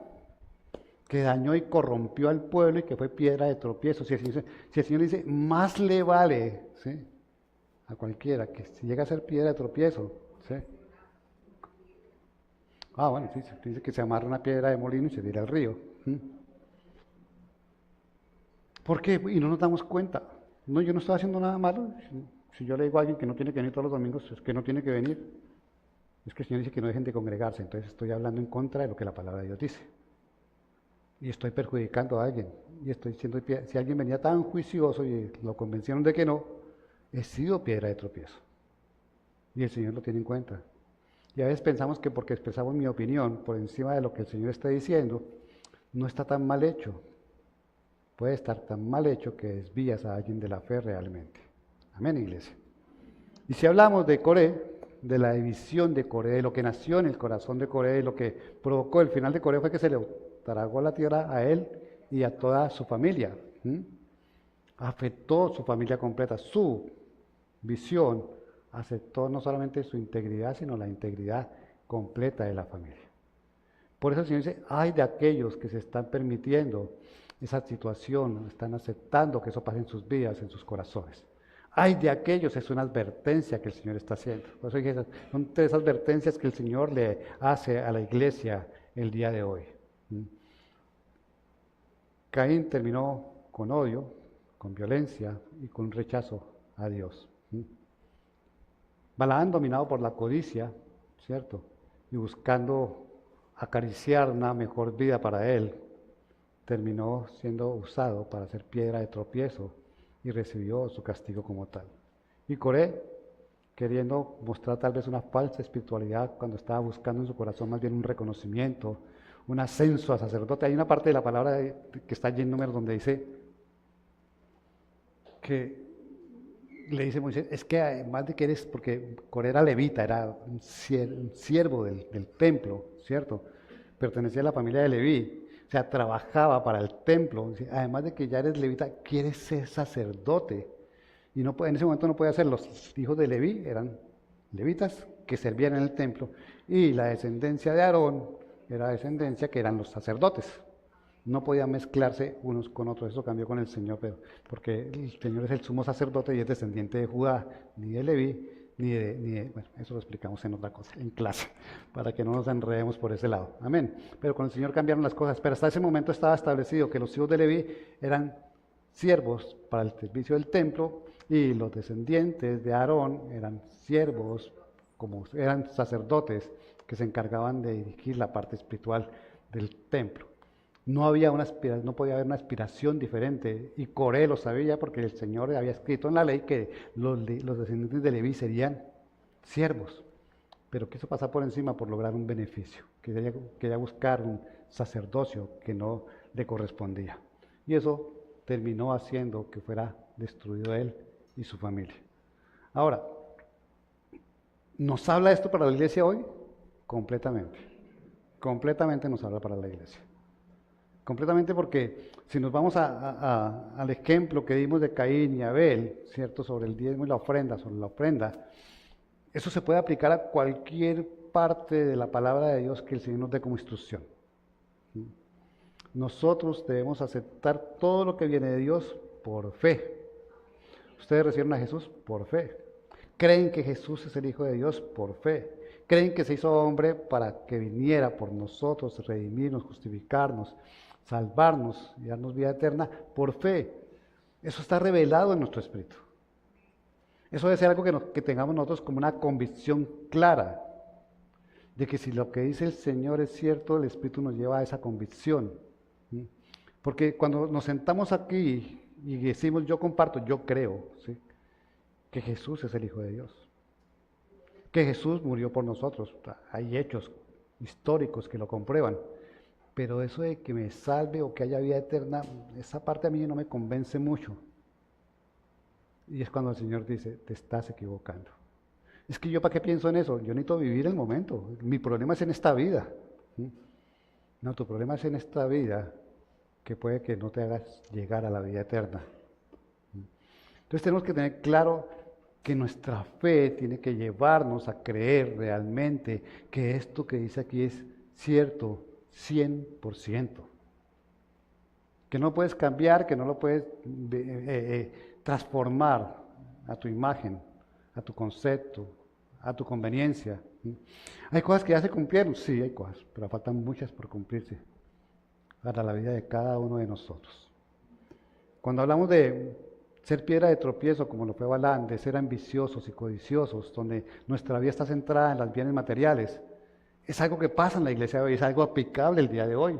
Que dañó y corrompió al pueblo y que fue piedra de tropiezo. Si el Señor dice, más le vale, ¿sí?, a cualquiera que si llega a ser piedra de tropiezo, ¿sí? Ah, bueno, sí, dice que se amarra una piedra de molino y se tira al río. ¿Por qué? Y no nos damos cuenta. No, yo no estoy haciendo nada malo. Si yo le digo a alguien que no tiene que venir todos los domingos, es que no tiene que venir. Es que el Señor dice que no dejen de congregarse, entonces estoy hablando en contra de lo que la palabra de Dios dice. Y estoy perjudicando a alguien. Y estoy diciendo, si alguien venía tan juicioso y lo convencieron de que no, he sido piedra de tropiezo. Y el Señor lo tiene en cuenta. Y a veces pensamos que porque expresamos mi opinión por encima de lo que el Señor está diciendo, no está tan mal hecho. Puede estar tan mal hecho que desvías a alguien de la fe realmente. Amén, iglesia. Y si hablamos de Coré, de la división de Coré, de lo que nació en el corazón de Coré, lo que provocó el final de Coré fue que se le tragó la tierra a él y a toda su familia. Afectó su familia completa, su visión aceptó no solamente su integridad, sino la integridad completa de la familia. Por eso el Señor dice, ay de aquellos que se están permitiendo esa situación, están aceptando que eso pase en sus vidas, en sus corazones. Ay de aquellos, es una advertencia que el Señor está haciendo. Por eso dije, son 3 advertencias que el Señor le hace a la iglesia el día de hoy. Caín terminó con odio, con violencia y con rechazo a Dios. Balaam, dominado por la codicia, ¿cierto? Y buscando acariciar una mejor vida para él, terminó siendo usado para ser piedra de tropiezo y recibió su castigo como tal. Y Coré, queriendo mostrar tal vez una falsa espiritualidad cuando estaba buscando en su corazón más bien un reconocimiento, un ascenso a sacerdote. Hay una parte de la palabra que está allí en Números donde dice que le dice Moisés, es que además de que eres, porque Coré era levita, era un siervo del templo, ¿cierto? Pertenecía a la familia de Leví, o sea, trabajaba para el templo. Además de que ya eres levita, quieres ser sacerdote. Y no, en ese momento no podía ser, los hijos de Leví eran levitas que servían en el templo, y la descendencia de Aarón era descendencia que eran los sacerdotes. No podían mezclarse unos con otros. Eso cambió con el Señor, porque el Señor es el sumo sacerdote y es descendiente de Judá, ni de Leví, bueno, eso lo explicamos en otra cosa, en clase, para que no nos enredemos por ese lado. Amén. Pero con el Señor cambiaron las cosas, pero hasta ese momento estaba establecido que los hijos de Leví eran siervos para el servicio del templo y los descendientes de Aarón eran siervos, como eran sacerdotes que se encargaban de dirigir la parte espiritual del templo. No podía haber una aspiración diferente, y Coré lo sabía porque el Señor había escrito en la ley que los descendientes de Leví serían siervos. pero quiso pasar por encima por lograr un beneficio, quería buscar un sacerdocio que no le correspondía. Y eso terminó haciendo que fuera destruido él y su familia. Ahora, ¿nos habla esto para la iglesia hoy? Completamente. Completamente nos habla para la iglesia. Completamente, porque si nos vamos al ejemplo que dimos de Caín y Abel, ¿cierto? Sobre el diezmo y la ofrenda, eso se puede aplicar a cualquier parte de la palabra de Dios que el Señor nos dé como instrucción. Nosotros debemos aceptar todo lo que viene de Dios por fe. Ustedes recibieron a Jesús por fe. Creen que Jesús es el Hijo de Dios por fe. Creen que se hizo hombre para que viniera por nosotros, redimirnos, justificarnos, salvarnos y darnos vida eterna por fe. Eso está revelado en nuestro espíritu. Eso debe ser algo que tengamos nosotros como una convicción clara de que si lo que dice el Señor es cierto, el Espíritu nos lleva a esa convicción. ¿Sí? Porque cuando nos sentamos aquí y decimos yo comparto, yo creo, ¿sí?, que Jesús es el Hijo de Dios, que Jesús murió por nosotros. Hay hechos históricos que lo comprueban, pero eso de que me salve o que haya vida eterna, esa parte a mí no me convence mucho. Y es cuando el Señor dice, te estás equivocando. Es que yo, ¿para qué pienso en eso? Yo necesito vivir el momento. Mi problema es en esta vida. No, tu problema es en esta vida, que puede que no te hagas llegar a la vida eterna. Entonces tenemos que tener claro que nuestra fe tiene que llevarnos a creer realmente que esto que dice aquí es cierto 100%. Que no puedes cambiar, que no lo puedes transformar a tu imagen, a tu concepto, a tu conveniencia. ¿Hay cosas que ya se cumplieron? Sí, hay cosas, pero faltan muchas por cumplirse para la vida de cada uno de nosotros. Cuando hablamos de ser piedra de tropiezo, como lo fue Balaam, de ser ambiciosos y codiciosos, donde nuestra vida está centrada en los bienes materiales, es algo que pasa en la iglesia de hoy, es algo aplicable el día de hoy.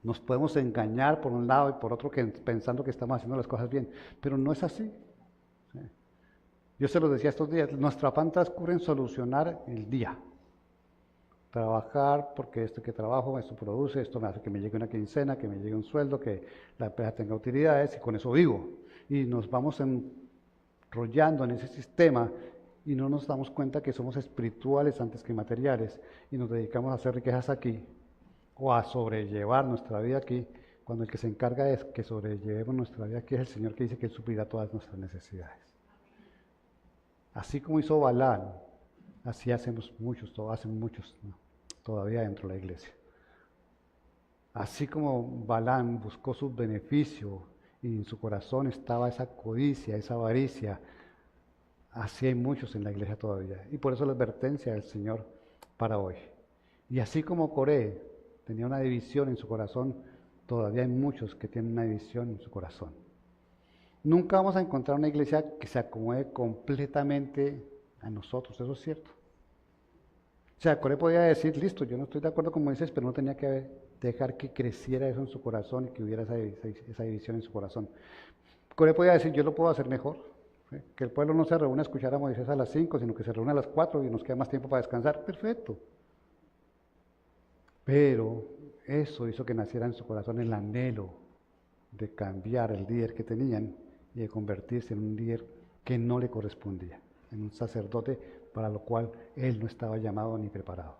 Nos podemos engañar por un lado y por otro pensando que estamos haciendo las cosas bien, pero no es así. Yo se los decía estos días, nuestro afán transcurre en solucionar el día. Trabajar porque esto que trabajo, esto produce, esto me hace que me llegue una quincena, que me llegue un sueldo, que la empresa tenga utilidades y con eso vivo. Y nos vamos enrollando en ese sistema y no nos damos cuenta que somos espirituales antes que materiales y nos dedicamos a hacer riquezas aquí o a sobrellevar nuestra vida aquí, cuando el que se encarga es que sobrellevemos nuestra vida aquí es el Señor, que dice que Él suplirá todas nuestras necesidades. Así como hizo Balaam, así hacemos muchos, hacen muchos, ¿no?, todavía dentro de la iglesia. Así como Balaam buscó su beneficio y en su corazón estaba esa codicia, esa avaricia, así hay muchos en la iglesia todavía. Y por eso la advertencia del Señor para hoy. Y así como Coré tenía una división en su corazón, todavía hay muchos que tienen una división en su corazón. Nunca vamos a encontrar una iglesia que se acomode completamente a nosotros, eso es cierto. O sea, Coré podía decir, listo, yo no estoy de acuerdo con Moisés, pero no tenía que dejar que creciera eso en su corazón y que hubiera esa división en su corazón. Coré podía decir, yo lo puedo hacer mejor, ¿sí?, que el pueblo no se reúne a escuchar a Moisés a las 5, sino que se reúne a las 4 y nos queda más tiempo para descansar. Perfecto. Pero eso hizo que naciera en su corazón el anhelo de cambiar el líder que tenían y de convertirse en un líder que no le correspondía, en un sacerdote para lo cual él no estaba llamado ni preparado.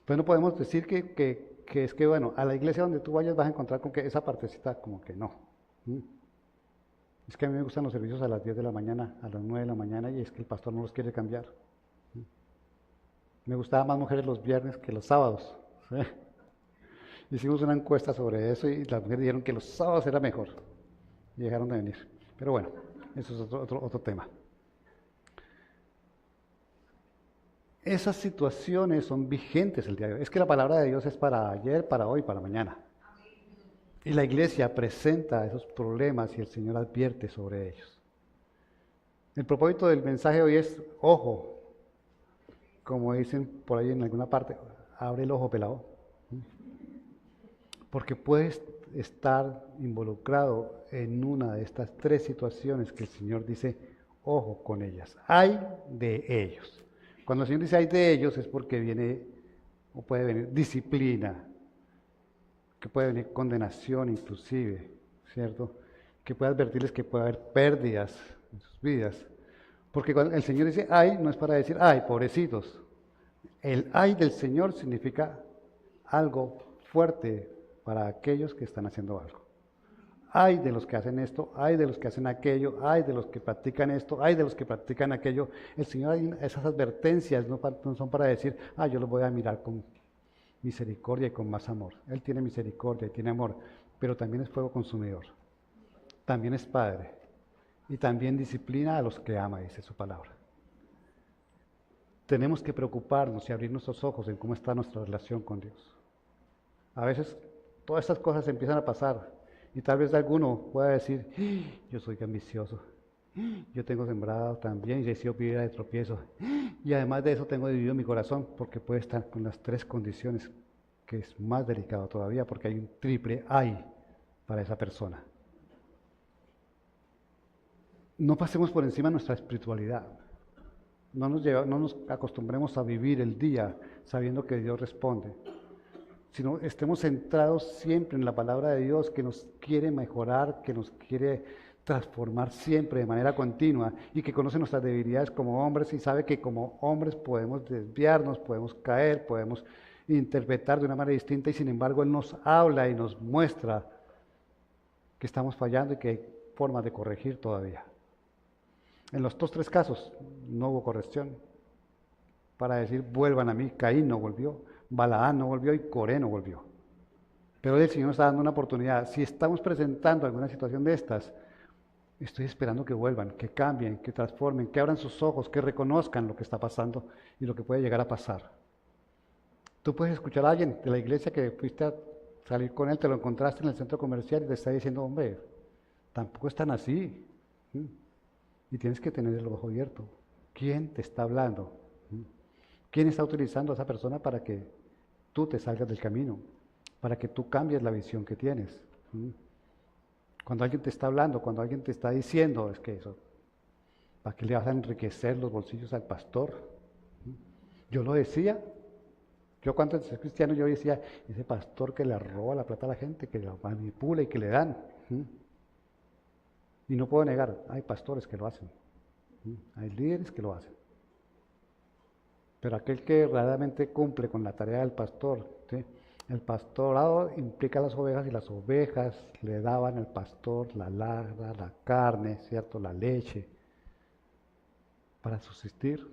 Pues no podemos decir que es que, bueno, a la iglesia donde tú vayas vas a encontrar con que esa partecita como que no. Es que a mí me gustan los servicios a las 10 de la mañana, a las 9 de la mañana, y es que el pastor no los quiere cambiar. Me gustaba más mujeres los viernes que los sábados. ¿Sí? Hicimos una encuesta sobre eso y las mujeres dijeron que los sábados era mejor. Y dejaron de venir. Pero bueno, eso es otro tema. Esas situaciones son vigentes el día de hoy. Es que la palabra de Dios es para ayer, para hoy, para mañana. Y la iglesia presenta esos problemas y el Señor advierte sobre ellos. El propósito del mensaje hoy es, ojo, como dicen por ahí en alguna parte, abre el ojo, pelado. Porque puedes estar involucrado en una de estas tres situaciones que el Señor dice, ojo con ellas. Ay de ellos. Cuando el Señor dice ay de ellos es porque viene o puede venir disciplina, que puede venir condenación inclusive, ¿cierto? Que puede advertirles que puede haber pérdidas en sus vidas. Porque cuando el Señor dice ay, no es para decir ay, pobrecitos. El ay del Señor significa algo fuerte para aquellos que están haciendo algo. Ay de los que hacen esto, ay de los que hacen aquello, ay de los que practican esto, ay de los que practican aquello. El Señor, esas advertencias no son para decir, yo los voy a mirar con misericordia y con más amor. Él tiene misericordia y tiene amor, pero también es fuego consumidor. También es Padre y también disciplina a los que ama, dice su palabra. Tenemos que preocuparnos y abrir nuestros ojos en cómo está nuestra relación con Dios. A veces todas estas cosas empiezan a pasar y tal vez alguno pueda decir, yo soy ambicioso, yo tengo sembrado también y he sido piedra de tropiezo y además de eso tengo dividido mi corazón porque puede estar con las tres condiciones, que es más delicado todavía porque hay un triple ay para esa persona. No pasemos por encima de nuestra espiritualidad. No nos acostumbremos a vivir el día sabiendo que Dios responde, sino estemos centrados siempre en la palabra de Dios que nos quiere mejorar, que nos quiere transformar siempre de manera continua y que conoce nuestras debilidades como hombres y sabe que como hombres podemos desviarnos, podemos caer, podemos interpretar de una manera distinta y sin embargo Él nos habla y nos muestra que estamos fallando y que hay formas de corregir todavía. En los tres casos no hubo corrección para decir vuelvan a mí. Caín no volvió, Balaán no volvió y Coré no volvió. Pero el Señor nos está dando una oportunidad. Si estamos presentando alguna situación de estas, estoy esperando que vuelvan, que cambien, que transformen, que abran sus ojos, que reconozcan lo que está pasando y lo que puede llegar a pasar. Tú puedes escuchar a alguien de la iglesia que fuiste a salir con él, te lo encontraste en el centro comercial y te está diciendo, hombre, tampoco están así. Y tienes que tener el ojo abierto. ¿Quién te está hablando? ¿Quién está utilizando a esa persona para que tú te salgas del camino? Para que tú cambies la visión que tienes. Cuando alguien te está hablando, cuando alguien te está diciendo, es que eso, ¿para qué le vas a enriquecer los bolsillos al pastor? Yo lo decía. Yo cuando soy cristiano, yo decía, ese pastor que le roba la plata a la gente, que la manipula y que le dan. Y no puedo negar, hay pastores que lo hacen, hay líderes que lo hacen. Pero aquel que verdaderamente cumple con la tarea del pastor, ¿sí? El pastorado implica las ovejas y las ovejas le daban al pastor la lana, la carne, ¿cierto? La leche, para subsistir,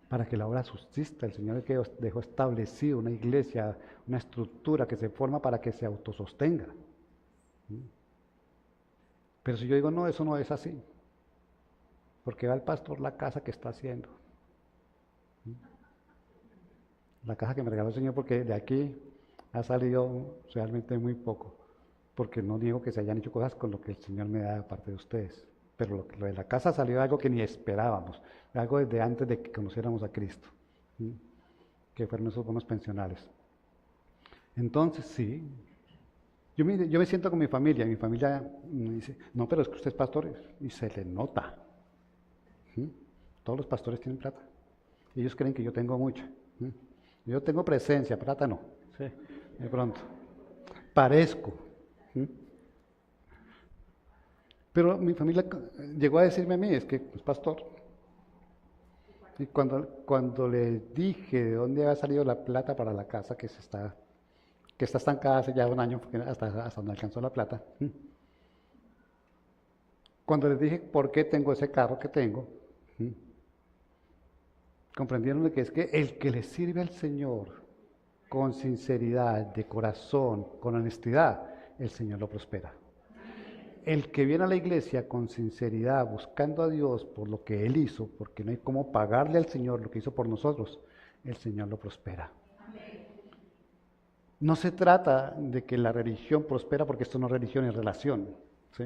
para que la obra subsista. El Señor que dejó establecido una iglesia, una estructura que se forma para que se autosostenga. Pero si yo digo, no, eso no es así, porque va el pastor la casa que está haciendo. La casa que me regaló el Señor, porque de aquí ha salido realmente muy poco, porque no niego que se hayan hecho cosas con lo que el Señor me da de parte de ustedes, pero lo de la casa salió algo que ni esperábamos, algo desde antes de que conociéramos a Cristo, que fueron esos bonos pensionales. Entonces, sí. Yo me siento con mi familia me dice, no, pero es que usted es pastor, y se le nota. Todos los pastores tienen plata. Ellos creen que yo tengo mucha. Yo tengo presencia, plata no. Sí, de pronto. Parezco. Pero mi familia llegó a decirme a mí, es que es pastor. Y cuando le dije de dónde había salido la plata para la casa que está estancada hace ya un año, porque hasta donde alcanzó la plata. Cuando les dije por qué tengo ese carro que tengo, comprendieron que es que el que le sirve al Señor con sinceridad, de corazón, con honestidad, el Señor lo prospera. El que viene a la iglesia con sinceridad, buscando a Dios por lo que Él hizo, porque no hay cómo pagarle al Señor lo que hizo por nosotros, el Señor lo prospera. No se trata de que la religión prospera, porque esto no es religión, es relación, ¿sí?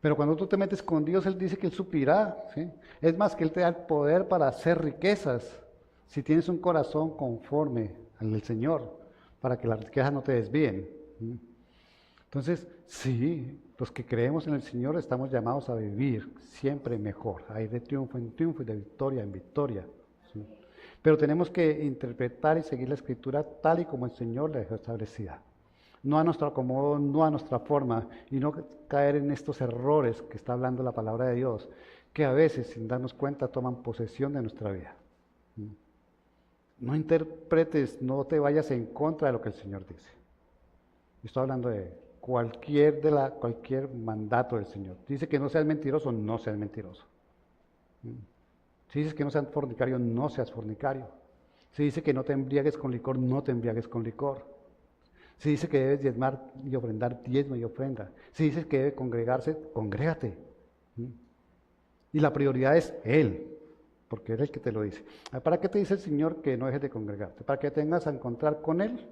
Pero cuando tú te metes con Dios, Él dice que Él suplirá, ¿sí? Es más, que Él te da el poder para hacer riquezas, si tienes un corazón conforme al del Señor, para que las riquezas no te desvíen. Entonces, sí, los que creemos en el Señor estamos llamados a vivir siempre mejor, a ir de triunfo en triunfo y de victoria en victoria. ¿Sí? Pero tenemos que interpretar y seguir la Escritura tal y como el Señor la dejó establecida. No a nuestro acomodo, no a nuestra forma, y no caer en estos errores que está hablando la palabra de Dios, que a veces, sin darnos cuenta, toman posesión de nuestra vida. No interpretes, no te vayas en contra de lo que el Señor dice. Estoy hablando de cualquier mandato del Señor. Dice que no seas mentiroso, no seas mentiroso. Si dices que no seas fornicario, no seas fornicario. Si dice que no te embriagues con licor, no te embriagues con licor. Si dice que debes diezmar y ofrendar, diezma y ofrenda. Si dices que debe congregarse, congrégate. Y la prioridad es Él, porque Él es el que te lo dice. ¿Para qué te dice el Señor que no dejes de congregarte? ¿Para que tengas a encontrar con Él?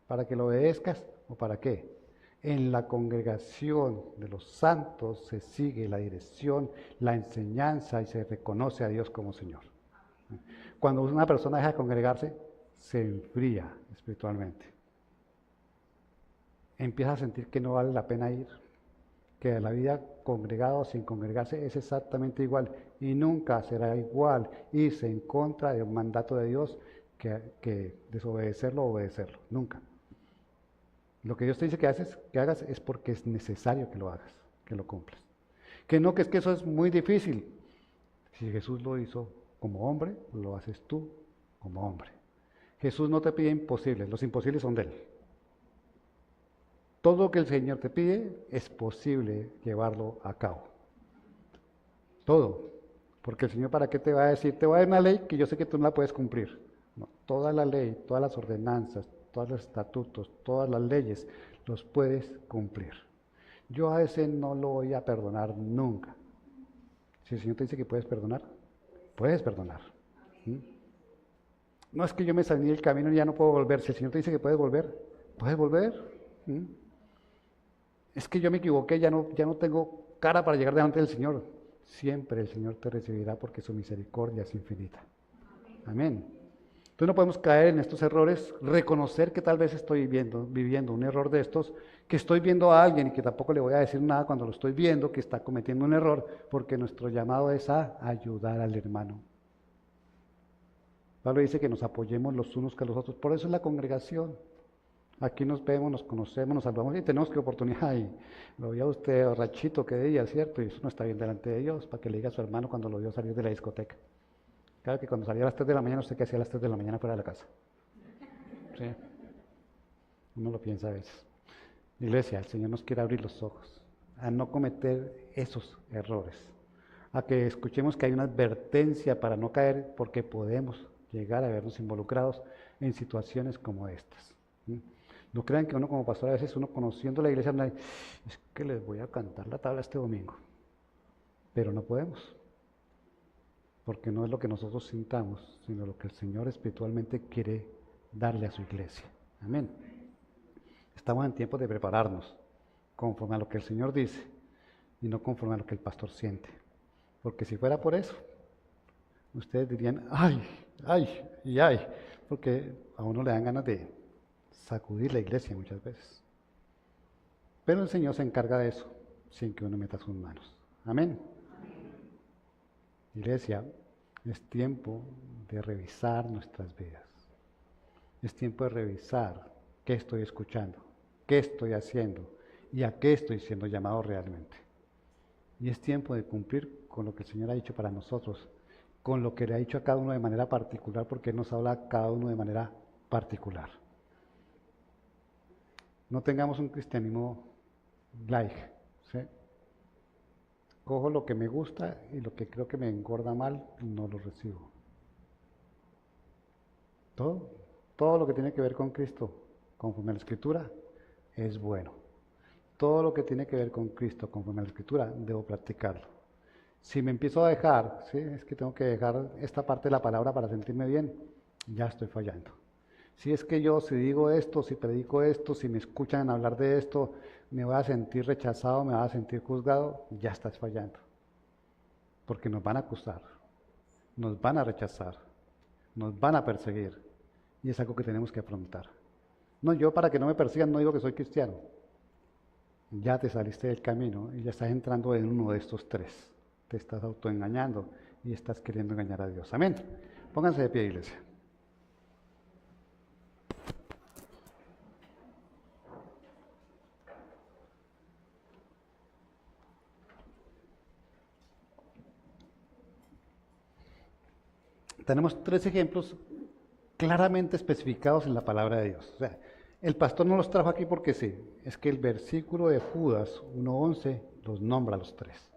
¿Para que lo obedezcas? ¿O para qué? En la congregación de los santos se sigue la dirección, la enseñanza y se reconoce a Dios como Señor. Cuando una persona deja de congregarse, se enfría espiritualmente. Empieza a sentir que no vale la pena ir, que la vida congregada o sin congregarse es exactamente igual y nunca será igual irse en contra de un mandato de Dios que desobedecerlo o obedecerlo, nunca. Lo que Dios te dice que hagas es porque es necesario que lo hagas, que lo cumplas. Que no, que es que eso es muy difícil. Si Jesús lo hizo como hombre, lo haces tú como hombre. Jesús no te pide imposibles, los imposibles son de Él. Todo lo que el Señor te pide es posible llevarlo a cabo. Todo. Porque el Señor, ¿para qué te va a decir? Te va a dar una ley que yo sé que tú no la puedes cumplir. No, toda la ley, todas las ordenanzas, todos los estatutos, todas las leyes, los puedes cumplir. Yo a ese no lo voy a perdonar nunca. Si el Señor te dice que puedes perdonar, puedes perdonar. ¿Mm? No es que yo me salí del camino y ya no puedo volver. Si el Señor te dice que puedes volver, puedes volver. ¿Mm? Es que yo me equivoqué, ya no tengo cara para llegar delante del Señor. Siempre el Señor te recibirá porque su misericordia es infinita. Amén. Entonces no podemos caer en estos errores, reconocer que tal vez estoy viviendo un error de estos, que estoy viendo a alguien y que tampoco le voy a decir nada cuando lo estoy viendo, que está cometiendo un error, porque nuestro llamado es a ayudar al hermano. Pablo dice que nos apoyemos los unos que los otros, por eso es la congregación. Aquí nos vemos, nos conocemos, nos salvamos y tenemos que oportunidad. Y lo vio usted borrachito que día, ¿cierto? Y eso no está bien delante de Dios, para que le diga a su hermano cuando lo vio salir de la discoteca. Claro que cuando salía a las 3 de la mañana, usted qué hacía a las 3 de la mañana fuera de la casa. Sí. Uno lo piensa a veces. Iglesia, el Señor nos quiere abrir los ojos a no cometer esos errores. A que escuchemos que hay una advertencia para no caer porque podemos llegar a vernos involucrados en situaciones como estas. No crean que uno como pastor a veces, uno conociendo la iglesia, es que les voy a cantar la tabla este domingo. Pero no podemos. Porque no es lo que nosotros sintamos, sino lo que el Señor espiritualmente quiere darle a su iglesia. Amén. Estamos en tiempo de prepararnos conforme a lo que el Señor dice y no conforme a lo que el pastor siente. Porque si fuera por eso, ustedes dirían, ay, porque a uno le dan ganas de sacudir la iglesia muchas veces. Pero el Señor se encarga de eso sin que uno meta sus manos. Amén. Iglesia, es tiempo de revisar nuestras vidas. Es tiempo de revisar qué estoy escuchando, qué estoy haciendo y a qué estoy siendo llamado realmente. Y es tiempo de cumplir con lo que el Señor ha dicho para nosotros, con lo que le ha dicho a cada uno de manera particular, porque Él nos habla a cada uno de manera particular. No tengamos un cristianismo light, ¿sí? Cojo lo que me gusta y lo que creo que me engorda mal, no lo recibo. Todo lo que tiene que ver con Cristo, conforme a la Escritura, es bueno. Todo lo que tiene que ver con Cristo, conforme a la Escritura, debo practicarlo. Si me empiezo a dejar, ¿sí? Es que tengo que dejar esta parte de la palabra para sentirme bien, ya estoy fallando. Si es que yo, si digo esto, si predico esto, si me escuchan hablar de esto, me voy a sentir rechazado, me voy a sentir juzgado, ya estás fallando. Porque nos van a acusar, nos van a rechazar, nos van a perseguir. Y es algo que tenemos que afrontar. No, yo para que no me persigan no digo que soy cristiano. ya te saliste del camino y ya estás entrando en uno de estos tres. Te estás autoengañando y estás queriendo engañar a Dios. Amén. Pónganse de pie, iglesia. Tenemos tres ejemplos claramente especificados en la palabra de Dios. O sea, el pastor no los trajo aquí porque sí, es que el versículo de Judas 1:11 los nombra a los tres.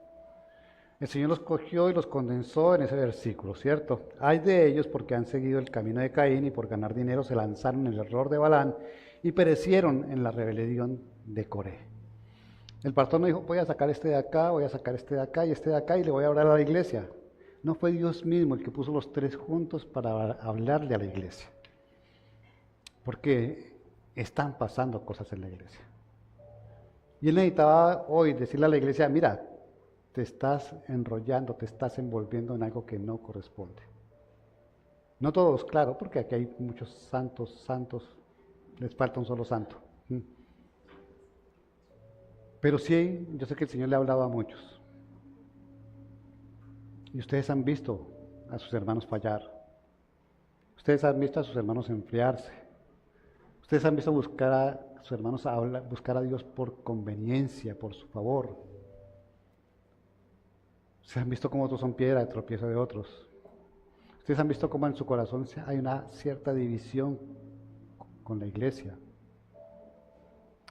El Señor los cogió y los condensó en ese versículo, ¿cierto? Hay de ellos porque han seguido el camino de Caín y por ganar dinero se lanzaron en el error de Balán y perecieron en la rebelión de Coré. El pastor no dijo, voy a sacar este de acá, voy a sacar este de acá y este de acá y le voy a hablar a la iglesia. No fue Dios mismo el que puso los tres juntos para hablarle a la iglesia. Porque están pasando cosas en la iglesia. Y él necesitaba hoy decirle a la iglesia, mira, te estás enrollando, te estás envolviendo en algo que no corresponde. No todos, claro, porque aquí hay muchos santos, les falta un solo santo. Pero sí, yo sé que el Señor le ha hablado a muchos. Y ustedes han visto a sus hermanos fallar. Ustedes han visto a sus hermanos enfriarse. Ustedes han visto buscar a sus hermanos buscar a Dios por conveniencia, por su favor. Ustedes han visto cómo otros son piedra de tropiezo de otros. Ustedes han visto cómo en su corazón hay una cierta división con la iglesia.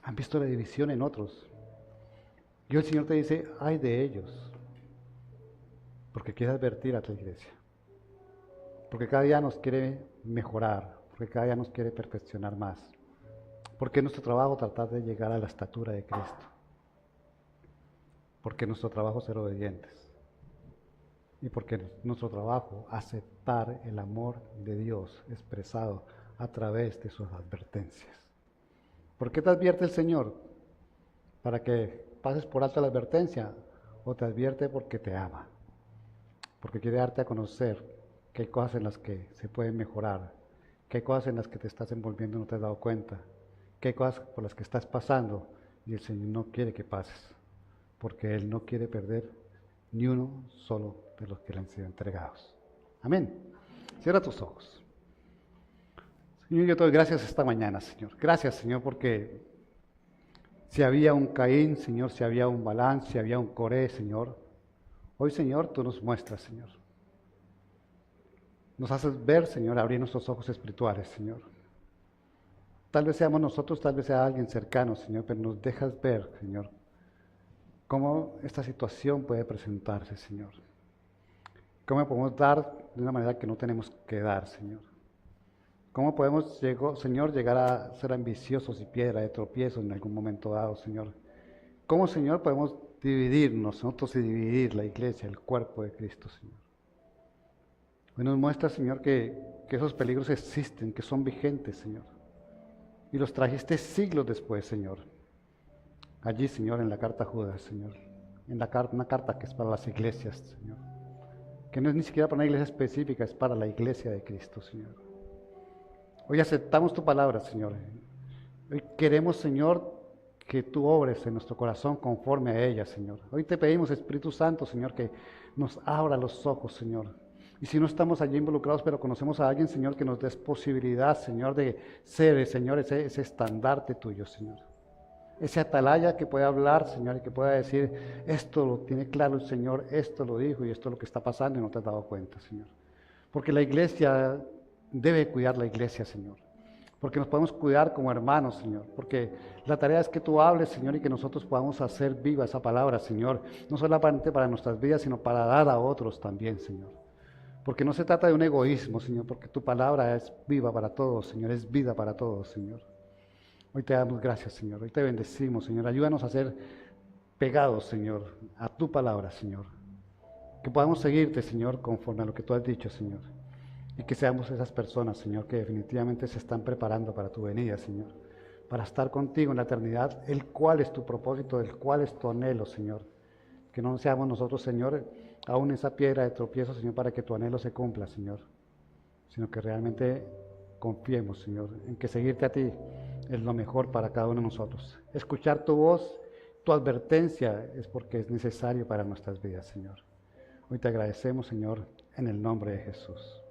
Han visto la división en otros. Y el Señor te dice, ay de ellos. Porque quiere advertir a tu iglesia. Porque cada día nos quiere mejorar. Porque cada día nos quiere perfeccionar más. Porque es nuestro trabajo tratar de llegar a la estatura de Cristo. Porque es nuestro trabajo ser obedientes. Y porque es nuestro trabajo aceptar el amor de Dios expresado a través de sus advertencias. ¿Por qué te advierte el Señor? ¿Para que pases por alto la advertencia? ¿O te advierte porque te ama? Porque quiere darte a conocer que hay cosas en las que se pueden mejorar, que hay cosas en las que te estás envolviendo y no te has dado cuenta, que hay cosas por las que estás pasando y el Señor no quiere que pases, porque Él no quiere perder ni uno solo de los que le han sido entregados. Amén. Cierra tus ojos. Señor, yo te doy gracias esta mañana, Señor. Gracias, Señor, porque si había un Caín, Señor, si había un Balán, si había un Coré, Señor, hoy, Señor, tú nos muestras, Señor. Nos haces ver, Señor, abrir nuestros ojos espirituales, Señor. Tal vez seamos nosotros, tal vez sea alguien cercano, Señor, pero nos dejas ver, Señor, cómo esta situación puede presentarse, Señor. Cómo podemos dar de una manera que no tenemos que dar, Señor. Cómo podemos, Señor, llegar a ser ambiciosos y piedra de tropiezo en algún momento dado, Señor. Cómo, Señor, podemos dividirnos nosotros y dividir la iglesia, el cuerpo de Cristo, Señor. Hoy nos muestra, Señor, que esos peligros existen, que son vigentes, Señor. Y los trajiste siglos después, Señor. Allí, Señor, en la carta a Judas, Señor. Una carta que es para las iglesias, Señor. Que no es ni siquiera para una iglesia específica, es para la iglesia de Cristo, Señor. Hoy aceptamos tu palabra, Señor. Hoy queremos, Señor, que tú obres en nuestro corazón conforme a ella, Señor. Hoy te pedimos, Espíritu Santo, Señor, que nos abra los ojos, Señor. Y si no estamos allí involucrados, pero conocemos a alguien, Señor, que nos des posibilidad, Señor, de ser, Señor, ese estandarte tuyo, Señor. Ese atalaya que pueda hablar, Señor, y que pueda decir, esto lo tiene claro el Señor, esto lo dijo y esto es lo que está pasando y no te has dado cuenta, Señor. Porque la iglesia debe cuidar la iglesia, Señor. Porque nos podemos cuidar como hermanos, Señor. Porque la tarea es que tú hables, Señor, y que nosotros podamos hacer viva esa palabra, Señor. No solamente para nuestras vidas, sino para dar a otros también, Señor. Porque no se trata de un egoísmo, Señor, porque tu palabra es viva para todos, Señor, es vida para todos, Señor. Hoy te damos gracias, Señor. Hoy te bendecimos, Señor. Ayúdanos a ser pegados, Señor, a tu palabra, Señor. Que podamos seguirte, Señor, conforme a lo que tú has dicho, Señor. Y que seamos esas personas, Señor, que definitivamente se están preparando para tu venida, Señor. Para estar contigo en la eternidad, el cual es tu propósito, el cual es tu anhelo, Señor. Que no seamos nosotros, Señor, aún esa piedra de tropiezo, Señor, para que tu anhelo se cumpla, Señor. Sino que realmente confiemos, Señor, en que seguirte a ti es lo mejor para cada uno de nosotros. Escuchar tu voz tu advertencia es porque es necesario para nuestras vidas, Señor. Hoy te agradecemos, Señor, en el nombre de Jesús.